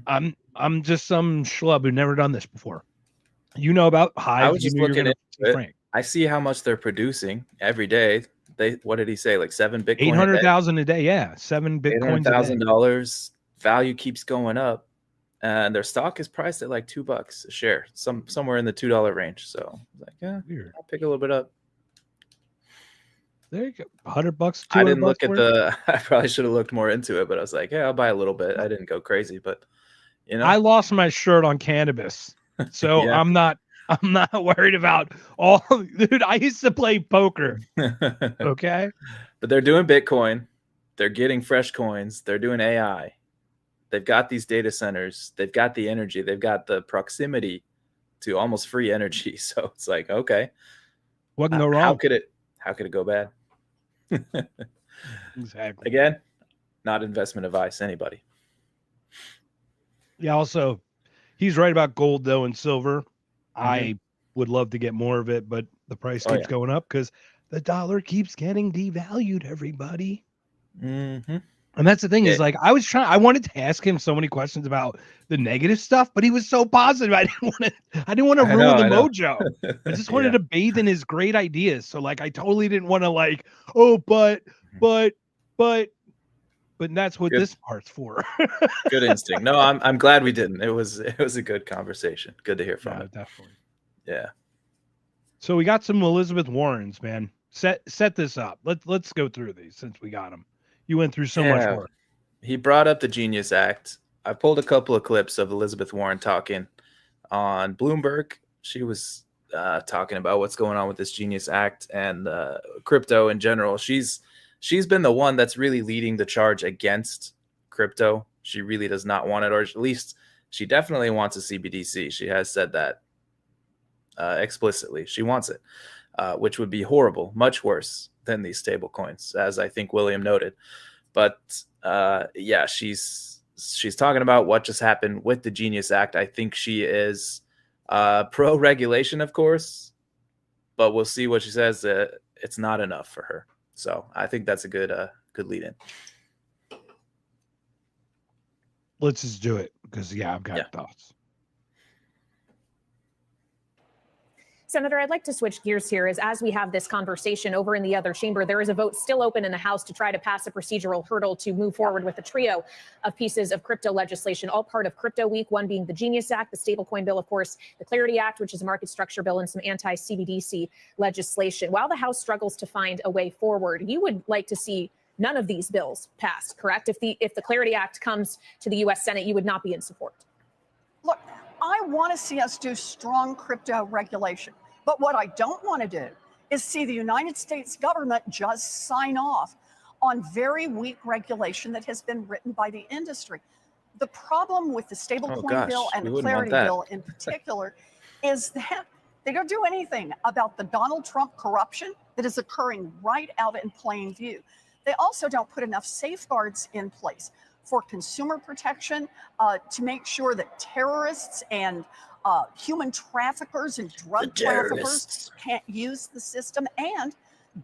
I'm just some schlub who never done this before. You know about Hive. I was just looking into it. Frank. I see how much they're producing every day. What did he say? Like 7 Bitcoin. 800,000 a day. Yeah, 7 Bitcoins. $800,000. Value keeps going up, and their stock is priced at like $2 a share, somewhere in the $2 range. So like, yeah, Weird. I'll pick a little bit up. There you go. $100. I didn't look at I probably should have looked more into it, but I was like, yeah, I'll buy a little bit. I didn't go crazy, but I lost my shirt on cannabis, so Yeah. I'm not worried about all. Dude, I used to play poker. Okay, but they're doing Bitcoin. They're getting fresh coins. They're doing AI. They've got these data centers. They've got the energy. They've got the proximity to almost free energy. So it's like, okay, what can go wrong? How could it go bad? Exactly. Again, not investment advice. Anybody? Yeah. Also, he's right about gold though and silver. I would love to get more of it, but the price keeps going up because the dollar keeps getting devalued. Everybody. And that's the thing is, like, I wanted to ask him so many questions about the negative stuff, but he was so positive. I didn't want to ruin the mojo. I just wanted to bathe in his great ideas. So like, I totally didn't want to like, but that's what this part's for. Good instinct. No, I'm glad we didn't. It was a good conversation. Good to hear from him. Definitely. Yeah. So we got some Elizabeth Warrens, man. Set this up. Let's go through these since we got them. You went through so much work. He brought up the Genius Act. I pulled a couple of clips of Elizabeth Warren talking on Bloomberg. She was talking about what's going on with this Genius Act and crypto in general. She's been the one that's really leading the charge against crypto. She really does not want it, or at least she definitely wants a CBDC. She has said that explicitly. She wants it, which would be horrible, much worse than these stable coins, as I think William noted. But yeah, she's talking about what just happened with the Genius Act. I think she is pro-regulation, of course, but we'll see what she says. It's not enough for her. So I think that's a good lead in. Let's just do it because I've got thoughts. Senator, I'd like to switch gears here as we have this conversation over in the other chamber. There is a vote still open in the House to try to pass a procedural hurdle to move forward with a trio of pieces of crypto legislation, all part of Crypto Week, one being the Genius Act, the Stablecoin Bill, of course, the Clarity Act, which is a market structure bill, and some anti-CBDC legislation. While the House struggles to find a way forward, you would like to see none of these bills passed, correct? If the Clarity Act comes to the U.S. Senate, you would not be in support. Look, I want to see us do strong crypto regulation. But what I don't want to do is see the United States government just sign off on very weak regulation that has been written by the industry. The problem with the stablecoin gosh, bill and we the wouldn't want clarity that. bill in particular is that they don't do anything about the Donald Trump corruption that is occurring right out in plain view. They also don't put enough safeguards in place for consumer protection to make sure that terrorists and human traffickers and drug traffickers can't use the system, and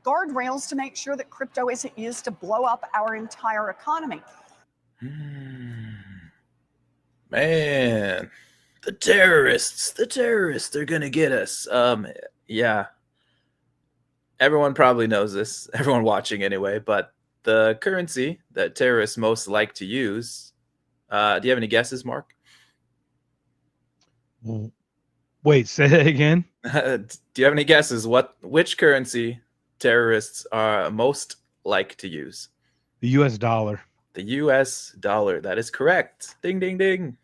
guardrails to make sure that crypto isn't used to blow up our entire economy. Man, the terrorists, they're gonna get us. Yeah. Everyone probably knows this, everyone watching anyway, but the currency that terrorists most like to use, do you have any guesses, Mark? Wait, say that again. Do you have any guesses which currency terrorists are most like to use? The U.S. dollar. The U.S. dollar. That is correct. Ding, ding, ding.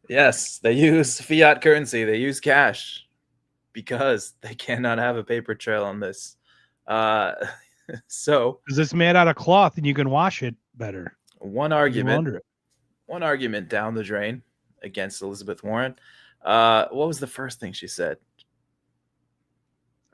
Yes, they use fiat currency. They use cash because they cannot have a paper trail on this. So, because it's made out of cloth and you can wash it better. One argument down the drain against Elizabeth Warren. What was the first thing she said?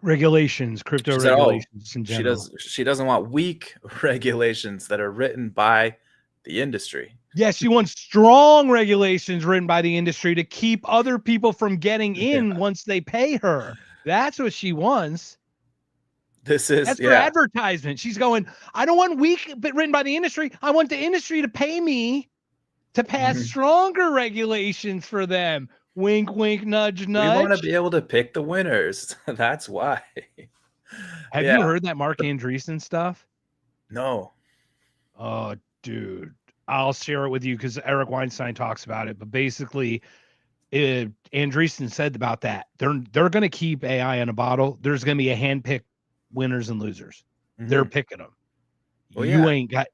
Regulations, crypto said, regulations in general. She doesn't want weak regulations that are written by the industry. Yes, she wants strong regulations written by the industry to keep other people from getting in once they pay her. That's what she wants. That's her advertisement. She's going, I don't want weak but written by the industry. I want the industry to pay me to pass stronger regulations for them. Wink, wink, nudge, nudge. We want to be able to pick the winners. That's why. Have you heard that Mark Andreessen stuff? No. Oh, dude. I'll share it with you because Eric Weinstein talks about it. But basically, Andreessen said about that. They're going to keep AI in a bottle. There's going to be a handpicked winners and losers. They're picking them. Well, you ain't got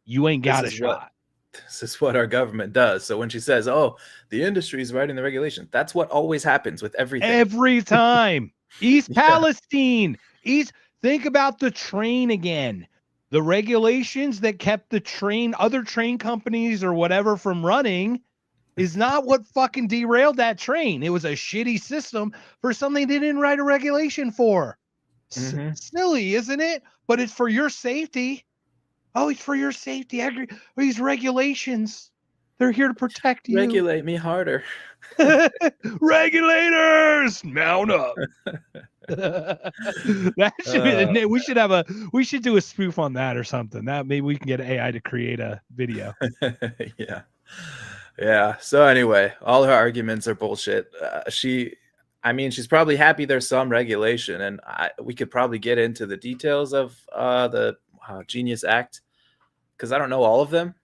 a shot. This is what our government does. So when she says, "Oh, the industry is writing the regulation," that's what always happens with everything. Every time. East Palestine. Think about the train again. The regulations that kept the train, other train companies or whatever from running is not what fucking derailed that train. It was a shitty system for something they didn't write a regulation for. Silly, isn't it? But it's for your safety. Oh, it's for your safety. These regulations, they're here to protect you. Regulate me harder. Regulators, mount up. That should be we should do a spoof on that or something. That maybe we can get AI to create a video. Yeah. So anyway, all her arguments are bullshit. She's probably happy there's some regulation, and we could probably get into the details of the Genius Act, because I don't know all of them,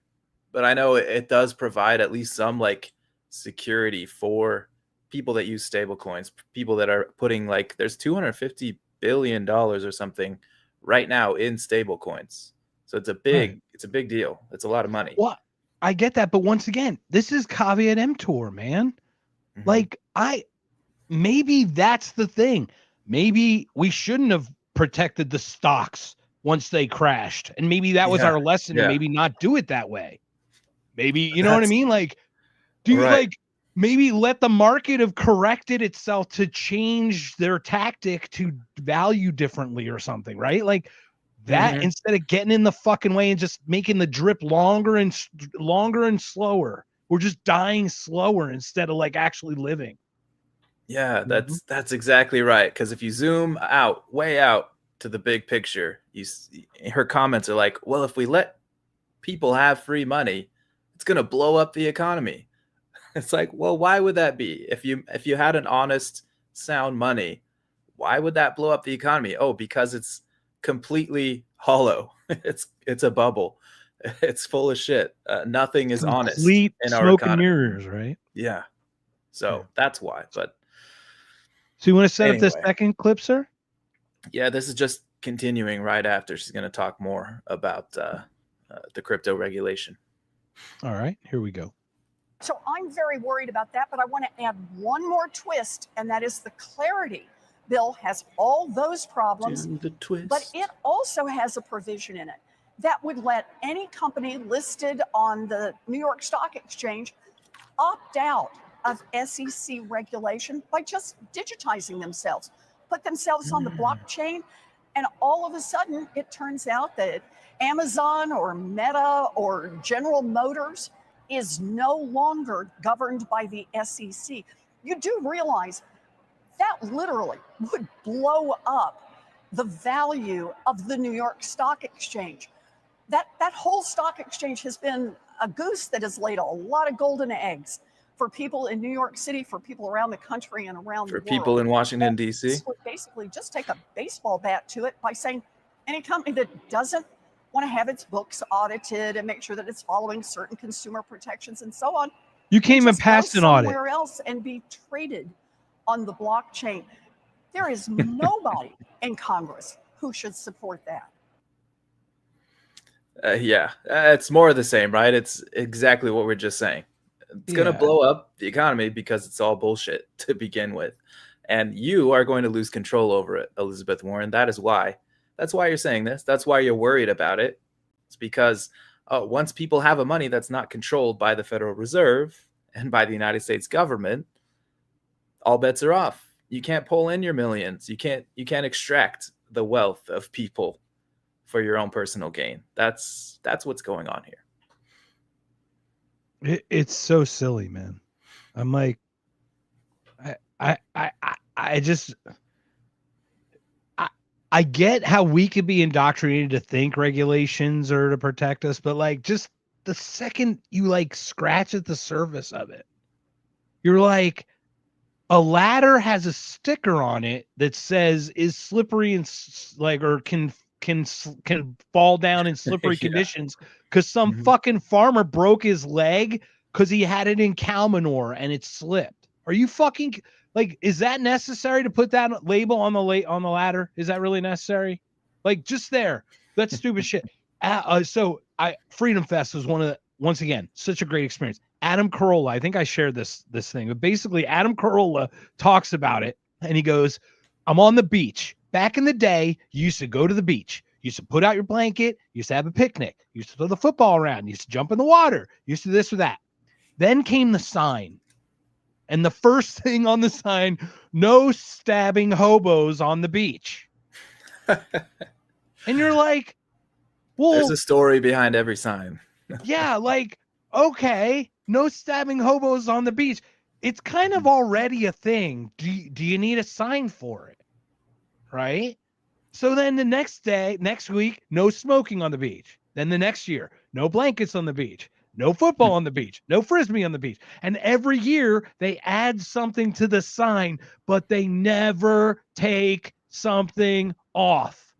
but I know it does provide at least some like security for people that use stable coins, people that are putting there's $250 billion or something right now in stable coins. So it's a big deal. It's a lot of money. Well, I get that, but once again, this is caveat emptor, man. Maybe that's the thing. Maybe we shouldn't have protected the stocks once they crashed, and maybe that was our lesson to maybe not do it that way. Maybe, you know what I mean? Maybe let the market have corrected itself to change their tactic to value differently or something, right? Like that, instead of getting in the fucking way and just making the drip longer and slower. We're just dying slower instead of actually living. Yeah, that's exactly right. Because if you zoom out, way out to the big picture, her comments are like, well, if we let people have free money, it's going to blow up the economy. It's like, well, why would that be? If you had an honest, sound money, why would that blow up the economy? Oh, because it's completely hollow. It's a bubble. It's full of shit. Nothing is honest in our smoke economy. And mirrors, right? Yeah. So that's why. But so you want to set up the second clip, sir? Yeah, this is just continuing right after. She's going to talk more about the crypto regulation. All right, here we go. So I'm very worried about that, but I want to add one more twist, and that is the clarity bill has all those problems, but it also has a provision in it that would let any company listed on the New York Stock Exchange opt out of SEC regulation by just digitizing themselves, put themselves on the blockchain, and all of a sudden it turns out that Amazon or Meta or General Motors is no longer governed by the SEC. You do realize that literally would blow up the value of the New York Stock Exchange. That whole stock exchange has been a goose that has laid a lot of golden eggs for people in New York City, for people around the country and around the world. For people in Washington, D.C.? This would basically just take a baseball bat to it by saying any company that doesn't want to have its books audited and make sure that it's following certain consumer protections and so on. You can't even pass an audit. Somewhere else and be traded on the blockchain. There is nobody in Congress who should support that. It's more of the same, right? It's exactly what we're just saying. It's going to blow up the economy because it's all bullshit to begin with. And you are going to lose control over it, Elizabeth Warren. That is why. That's why you're saying this. That's why you're worried about it. It's because once people have a money that's not controlled by the Federal Reserve and by the United States government, all bets are off. You can't pull in your millions. You can't extract the wealth of people for your own personal gain. That's what's going on here. It's so silly, man. I'm like, I get how we could be indoctrinated to think regulations are to protect us, but like just the second you like scratch at the surface of it, you're like, a ladder has a sticker on it that says is slippery and like, or can fall down in slippery conditions because some fucking farmer broke his leg because he had it in cow manure and it slipped. Are you fucking like, is that necessary to put that label on the ladder? Is that really necessary? Like just there, that's stupid shit. Freedom Fest was once again, such a great experience. Adam Carolla, I think I shared this thing, but basically Adam Carolla talks about it and he goes, I'm on the beach. Back in the day, you used to go to the beach. You used to put out your blanket. You used to have a picnic. You used to throw the football around. You used to jump in the water. You used to do this or that. Then came the sign. And the first thing on the sign, no stabbing hobos on the beach. And you're like, well, there's a story behind every sign. Yeah, like, okay, no stabbing hobos on the beach. It's kind of already a thing. Do you need a sign for it? Right? So then the next week, no smoking on the beach. Then the next year, no blankets on the beach, no football on the beach, no frisbee on the beach. And every year they add something to the sign, but they never take something off.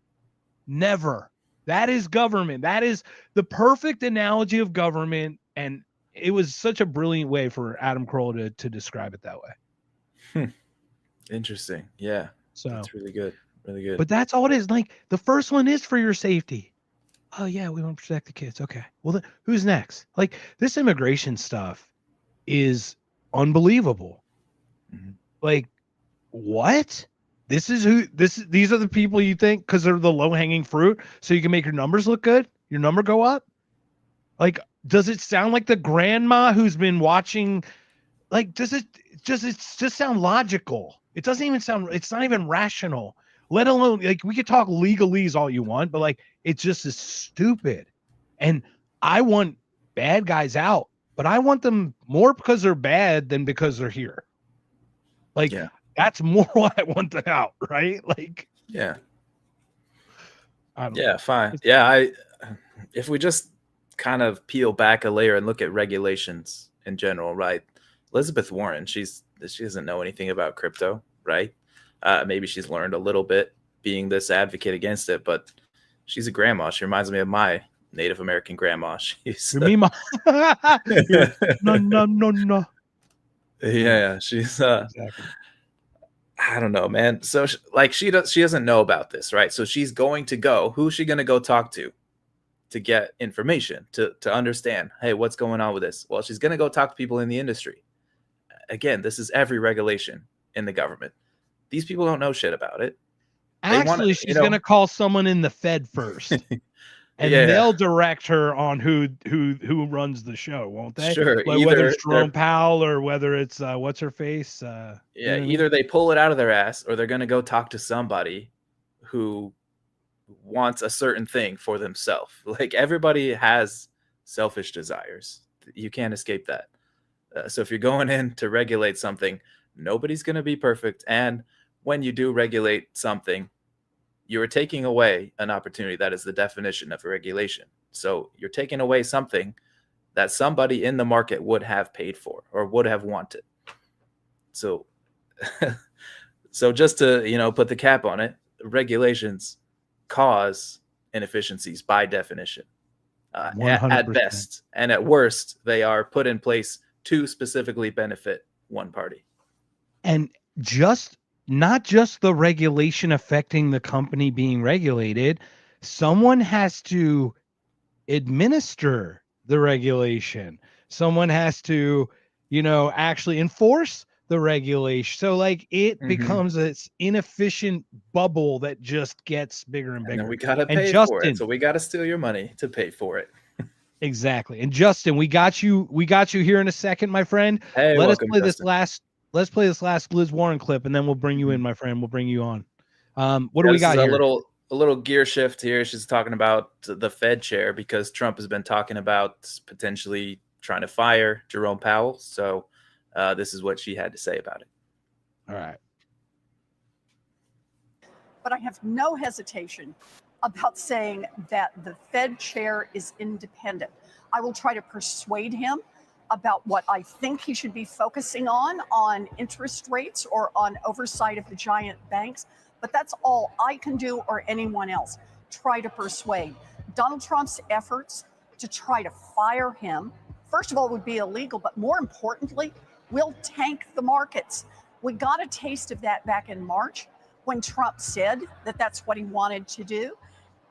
Never. That is government. That is the perfect analogy of government. And it was such a brilliant way for Adam Carolla to describe it that way. Interesting. Yeah. So that's really good. Really good. But that's all it is. Like the first one is for your safety. Oh yeah, we want to protect the kids. Okay. Well, then who's next? Like this immigration stuff is unbelievable. Like what? These are the people you think because they're the low-hanging fruit, so you can make your numbers look good, your number go up. Like, does it sound like the grandma who's been watching? Like, does it just sound logical? It doesn't even sound. It's not even rational. Let alone like we could talk legalese all you want, but like it just is stupid. And I want bad guys out, but I want them more because they're bad than because they're here. Like, that's more why I want them out, right? Like, yeah. I don't know. Fine. If we just kind of peel back a layer and look at regulations in general, right? Elizabeth Warren, she doesn't know anything about crypto, right? Maybe she's learned a little bit being this advocate against it, but she's a grandma. She reminds me of my Native American grandma. She's no. Yeah, she's Exactly. I don't know, man. So she doesn't know about this, right? So she's going to go. Who's she going to go talk to get information, to understand, hey, what's going on with this? Well, she's going to go talk to people in the industry. Again, this is every regulation in the government. These people don't know shit about it. Actually, she's going to call someone in the Fed first. and Yeah. they'll direct her on who runs the show, won't they? Sure. Like whether it's Either Jerome Powell or whether it's what's her face. You know what I mean? either they pull it out of their ass or they're gonna go talk to somebody who wants a certain thing for themselves. Like everybody has selfish desires. You can't escape that. So if you're going in to regulate something, nobody's going to be perfect. And when you do regulate something, you're taking away an opportunity. That is the definition of a regulation. So you're taking away something that somebody in the market would have paid for or would have wanted. So, so just to, put the cap on it, regulations cause inefficiencies by definition. At best, and at worst, they are put in place to specifically benefit one party. And not just the regulation affecting the company being regulated, someone has to administer the regulation. Someone has to, actually enforce the regulation. So like it becomes this inefficient bubble that just gets bigger and bigger. And we got to pay for it. So we got to steal your money to pay for it. Exactly. And Justin, we got you here in a second, my friend. Hey, let's play this last Liz Warren clip and then we'll bring you in, my friend. We'll bring you on. What do we got here? A little gear shift here. She's talking about the Fed chair because Trump has been talking about potentially trying to fire Jerome Powell. So this is what she had to say about it. All right. But I have no hesitation about saying that the Fed chair is independent. I will try to persuade him about what I think he should be focusing on interest rates or on oversight of the giant banks. But that's all I can do or anyone else. Try to persuade. Donald Trump's efforts to try to fire him, first of all, would be illegal, but more importantly, will tank the markets. We got a taste of that back in March when Trump said that that's what he wanted to do.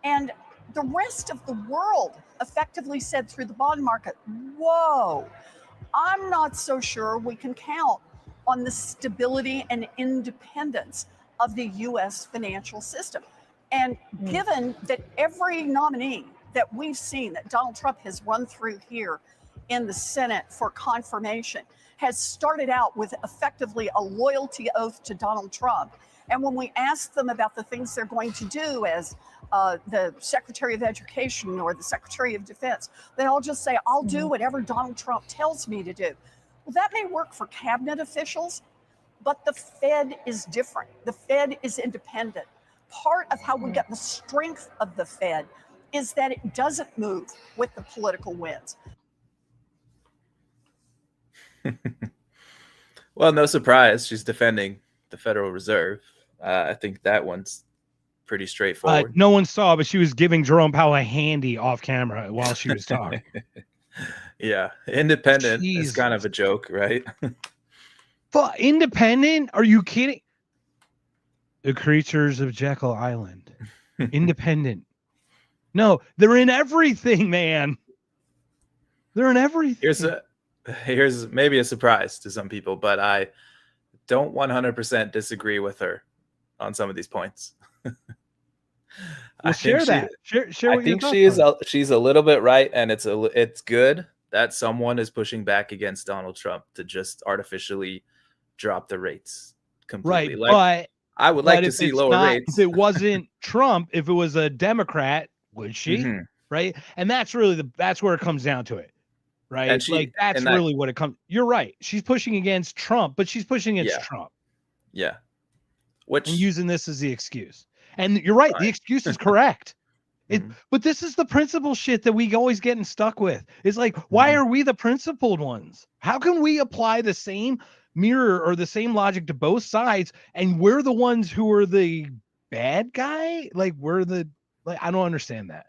And the rest of the world effectively said through the bond market, whoa, I'm not so sure we can count on the stability and independence of the U.S. financial system. And given that every nominee that we've seen that Donald Trump has run through here in the Senate for confirmation has started out with effectively a loyalty oath to Donald Trump. And when we ask them about the things they're going to do as the Secretary of Education or the Secretary of Defense, they all just say, I'll do whatever Donald Trump tells me to do. Well, that may work for cabinet officials, but the Fed is different. The Fed is independent. Part of how we get the strength of the Fed is that it doesn't move with the political winds. Well, no surprise. She's defending the Federal Reserve. I think that one's pretty straightforward. No one saw, but she was giving Jerome Powell a handy off camera while she was talking. Yeah. Independent is kind of a joke, right? Independent? Are you kidding? The creatures of Jekyll Island. Independent. No, they're in everything, man. They're in everything. Here's maybe a surprise to some people, but I don't 100% disagree with her on some of these points. Well, share that. Share what I think she's a little bit right, and it's good that someone is pushing back against Donald Trump to just artificially drop the rates completely. Right, but I would like to see lower rates. If it wasn't Trump, if it was a Democrat, would she? Mm-hmm. Right, and that's really that's where it comes down to it. Right, and that's really what it comes. You're right. She's pushing against Trump, but she's pushing against Trump. Yeah, and using this as the excuse. And you're right. The excuse is correct. But this is the principle shit that we always getting stuck with. It's like, why are we the principled ones? How can we apply the same mirror or the same logic to both sides? And we're the ones who are the bad guy. Like I don't understand that.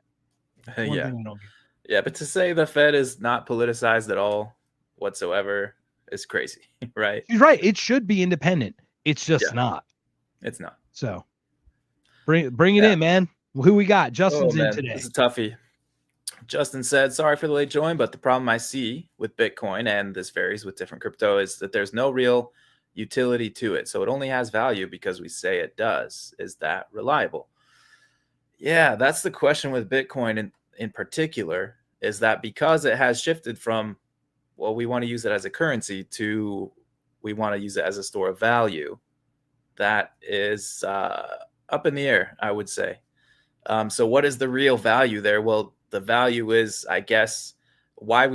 Yeah, but to say the Fed is not politicized at all whatsoever is crazy, right? You're right. It should be independent. It's just not. It's not. So bring it in, man. Who we got? Justin's in today. This is a toughie. Justin said, sorry for the late join, but the problem I see with Bitcoin, and this varies with different crypto, is that there's no real utility to it. So it only has value because we say it does. Is that reliable? Yeah, that's the question with Bitcoin. And in particular is that because it has shifted from, well, we want to use it as a currency to we want to use it as a store of value, that is up in the air, I would say. So what is the real value there? Well, the value is, I guess, why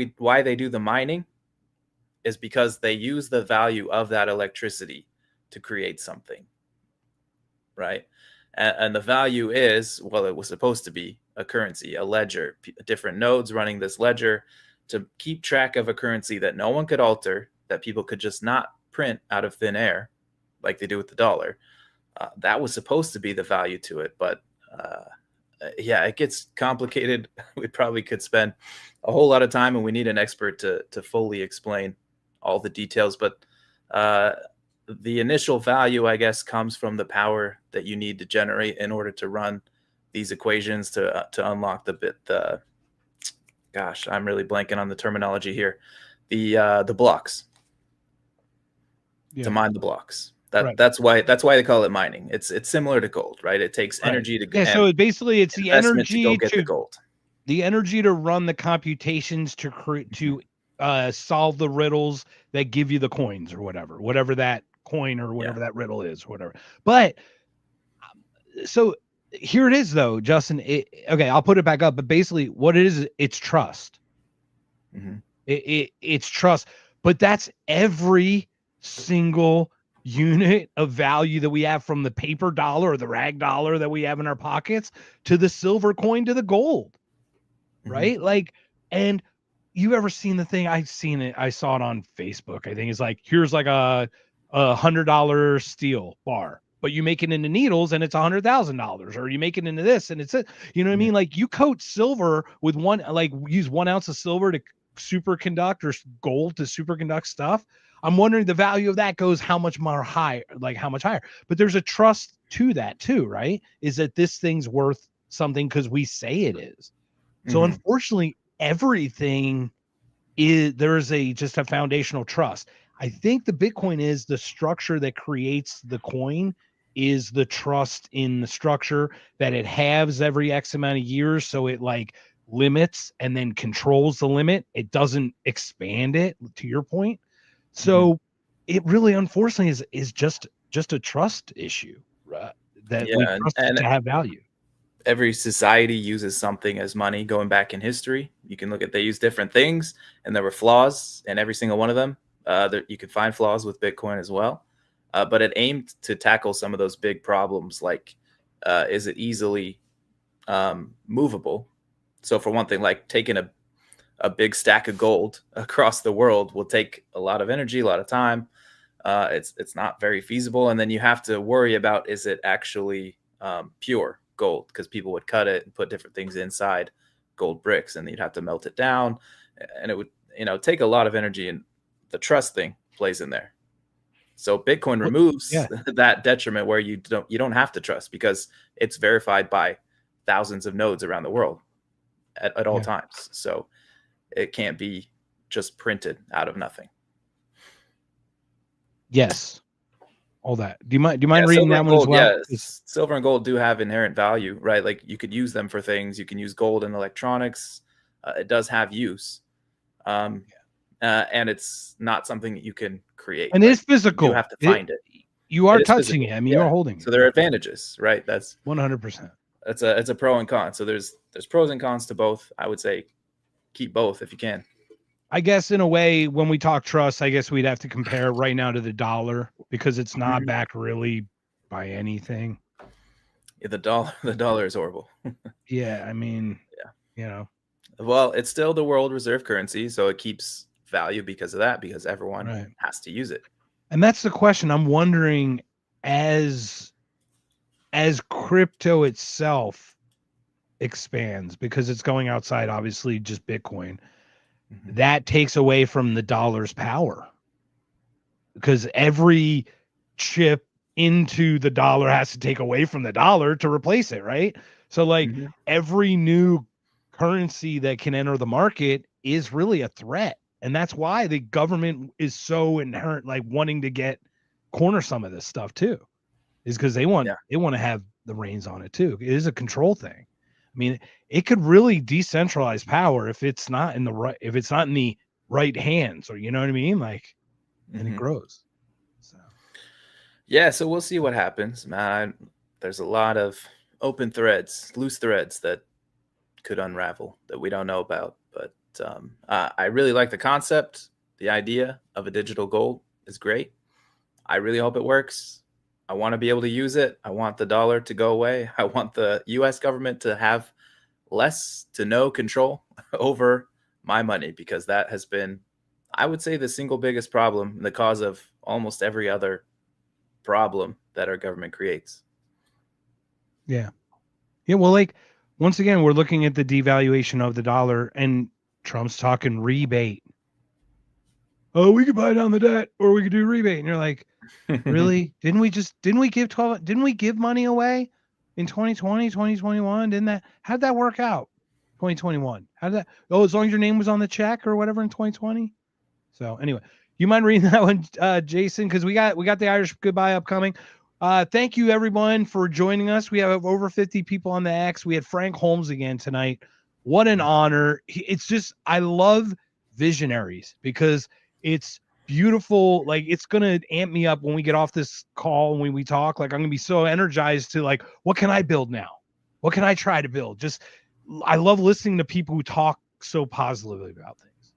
they do the mining is because they use the value of that electricity to create something, right? And the value is, well, it was supposed to be a currency, a ledger, different nodes running this ledger to keep track of a currency that no one could alter, that people could just not print out of thin air like they do with the dollar. That was supposed to be the value to it. But yeah, it gets complicated. We probably could spend a whole lot of time, and we need an expert to fully explain all the details. But the initial value, I guess, comes from the power that you need to generate in order to run these equations to unlock the gosh, I'm really blanking on the terminology here. The blocks. Yeah. To mine the blocks. Right. That's why they call it mining. It's similar to gold, right? It takes energy to so basically it's the investment energy to go get the gold. The energy to run the computations to create to solve the riddles that give you the coins or whatever that coin or whatever that riddle is, whatever. But so here it is though, Justin. Okay, I'll put it back up. But basically, what it is, it's trust. Mm-hmm. It's trust. But that's every single unit of value that we have, from the paper dollar or the rag dollar that we have in our pockets to the silver coin to the gold, right? Like, and you ever seen the thing? I've seen it. I saw it on Facebook. I think it's like, here's like a $100 steel bar, but you make it into needles and it's $100,000, or you make it into this and it's you know what I mean? Like, you coat silver with use 1 ounce of silver to superconduct, or gold to superconduct stuff. I'm wondering the value of that goes how much higher. But there's a trust to that too, right? Is that this thing's worth something because we say it is. So unfortunately, everything there's just a foundational trust. I think the Bitcoin is the structure that creates the coin, is the trust in the structure that it halves every X amount of years. So it like limits and then controls the limit. It doesn't expand it, to your point. So it really, unfortunately, is just a trust issue, right? That we trust it to have value. Every society uses something as money going back in history. You can look at, they use different things, and there were flaws in every single one of them. You can find flaws with Bitcoin as well. But it aimed to tackle some of those big problems, like is it easily movable? So for one thing, like taking a big stack of gold across the world will take a lot of energy, a lot of time. It's not very feasible. And then you have to worry about, is it actually pure gold? Because people would cut it and put different things inside gold bricks, and you'd have to melt it down. And it would, take a lot of energy, and the trust thing plays in there. So Bitcoin removes that detriment, where you don't have to trust, because it's verified by thousands of nodes around the world at all times. So it can't be just printed out of nothing. Yes. All that. Do you mind reading that one as well? Silver and gold do have inherent value, right? Like, you could use them for things. You can use gold in electronics. It does have use. And it's not something that you can create. And it's physical. You have to find it. You are touching it. I mean, you're holding it. So there are advantages, right? That's 100%. It's a pro and con. So there's pros and cons to both. I would say keep both if you can. I guess in a way, when we talk trust, I guess we'd have to compare right now to the dollar, because it's not backed really by anything. Yeah, the dollar is horrible. Yeah, I mean, Well, it's still the world reserve currency, so it keeps value because of that, because everyone has to use it. And that's the question. I'm wondering, as crypto itself expands, because it's going outside, obviously, just Bitcoin, that takes away from the dollar's power, because every chip into the dollar has to take away from the dollar to replace it, right? So like every new currency that can enter the market is really a threat. And that's why the government is so inherent, like wanting to corner some of this stuff too, is because they want to have the reins on it too. It is a control thing. I mean, it could really decentralize power if it's not in the right hands, or you know what I mean? Like, and it grows. So Yeah, so we'll see what happens, man. There's a lot of open threads, loose threads that could unravel that we don't know about. But I really like the concept. The idea of a digital gold is great. I really hope it works. I want to be able to use it. I want the dollar to go away. I want the US government to have less to no control over my money, because that has been, I would say, the single biggest problem, the cause of almost every other problem that our government creates. yeah. Well, like, once again, we're looking at the devaluation of the dollar, and Trump's talking rebate. Oh, we could buy down the debt, or we could do rebate. And you're like, really? Didn't we give money away in 2020, 2021? How'd that work out? 2021. As long as your name was on the check or whatever in 2020. So anyway, you mind reading that one, Jason? Because we got the Irish goodbye upcoming. Thank you everyone for joining us. We have over 50 people on the X. We had Frank Holmes again tonight. What an honor. It's just, I love visionaries, because it's beautiful. Like, it's gonna amp me up when we get off this call and when we talk. Like, I'm gonna be so energized to, like, what can I build now? What can I try to build? Just, I love listening to people who talk so positively about things.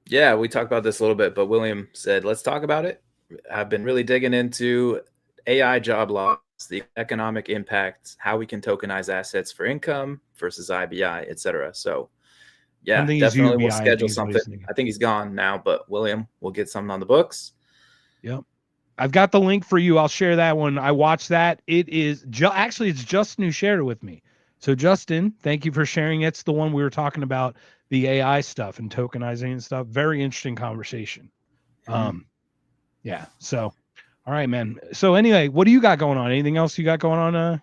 Yeah, we talked about this a little bit, but William said, let's talk about it. I've been really digging into AI job loss, the economic impact, how we can tokenize assets for income versus IBI, etc. So yeah, definitely we'll schedule something. I think he's gone now, but William, we'll get something on the books. Yep. I've got the link for you. I'll share that one. I watched that. It is actually, it's Justin who shared it with me. So Justin, thank you for sharing. It's the one we were talking about, the AI stuff and tokenizing and stuff. Very interesting conversation. Yeah. So, all right, man. So anyway, what do you got going on? Anything else you got going on?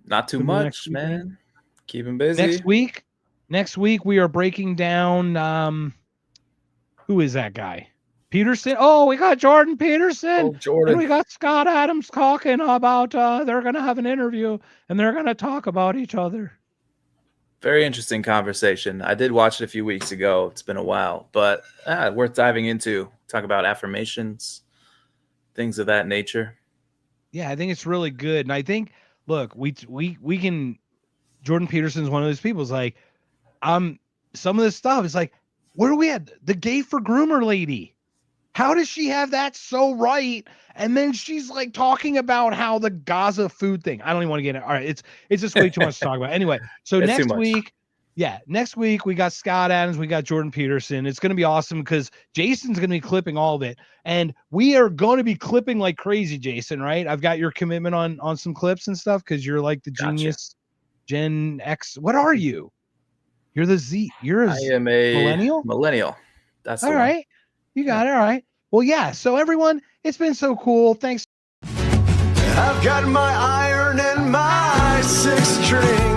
Not too much, man. Keep him busy. Next week we are breaking down, who is that guy? Peterson. Oh, we got Jordan Peterson. Oh, Jordan. And we got Scott Adams talking about they're going to have an interview and they're going to talk about each other. Very interesting conversation. I did watch it a few weeks ago. It's been a while, but worth diving into. Talk about affirmations, things of that nature. Yeah, I think it's really good. And I think, look, we can, Jordan Peterson's one of those people. Is like, some of this stuff is like, where are we at? The gay for groomer lady. How does she have that so right? And then she's like talking about how the Gaza food thing. I don't even want to get it. All right, it's just way too much to talk about. Anyway, so next week we got Scott Adams, we got Jordan Peterson. It's going to be awesome because Jason's going to be clipping all of it, and we are going to be clipping like crazy, Jason. Right? I've got your commitment on some clips and stuff because you're like the genius Gen X. What are you? You're the Z. I am a millennial. Millennial. That's all right. You got it. All right. Well, yeah. So everyone, it's been so cool. Thanks. I've got my iron and my 6 string.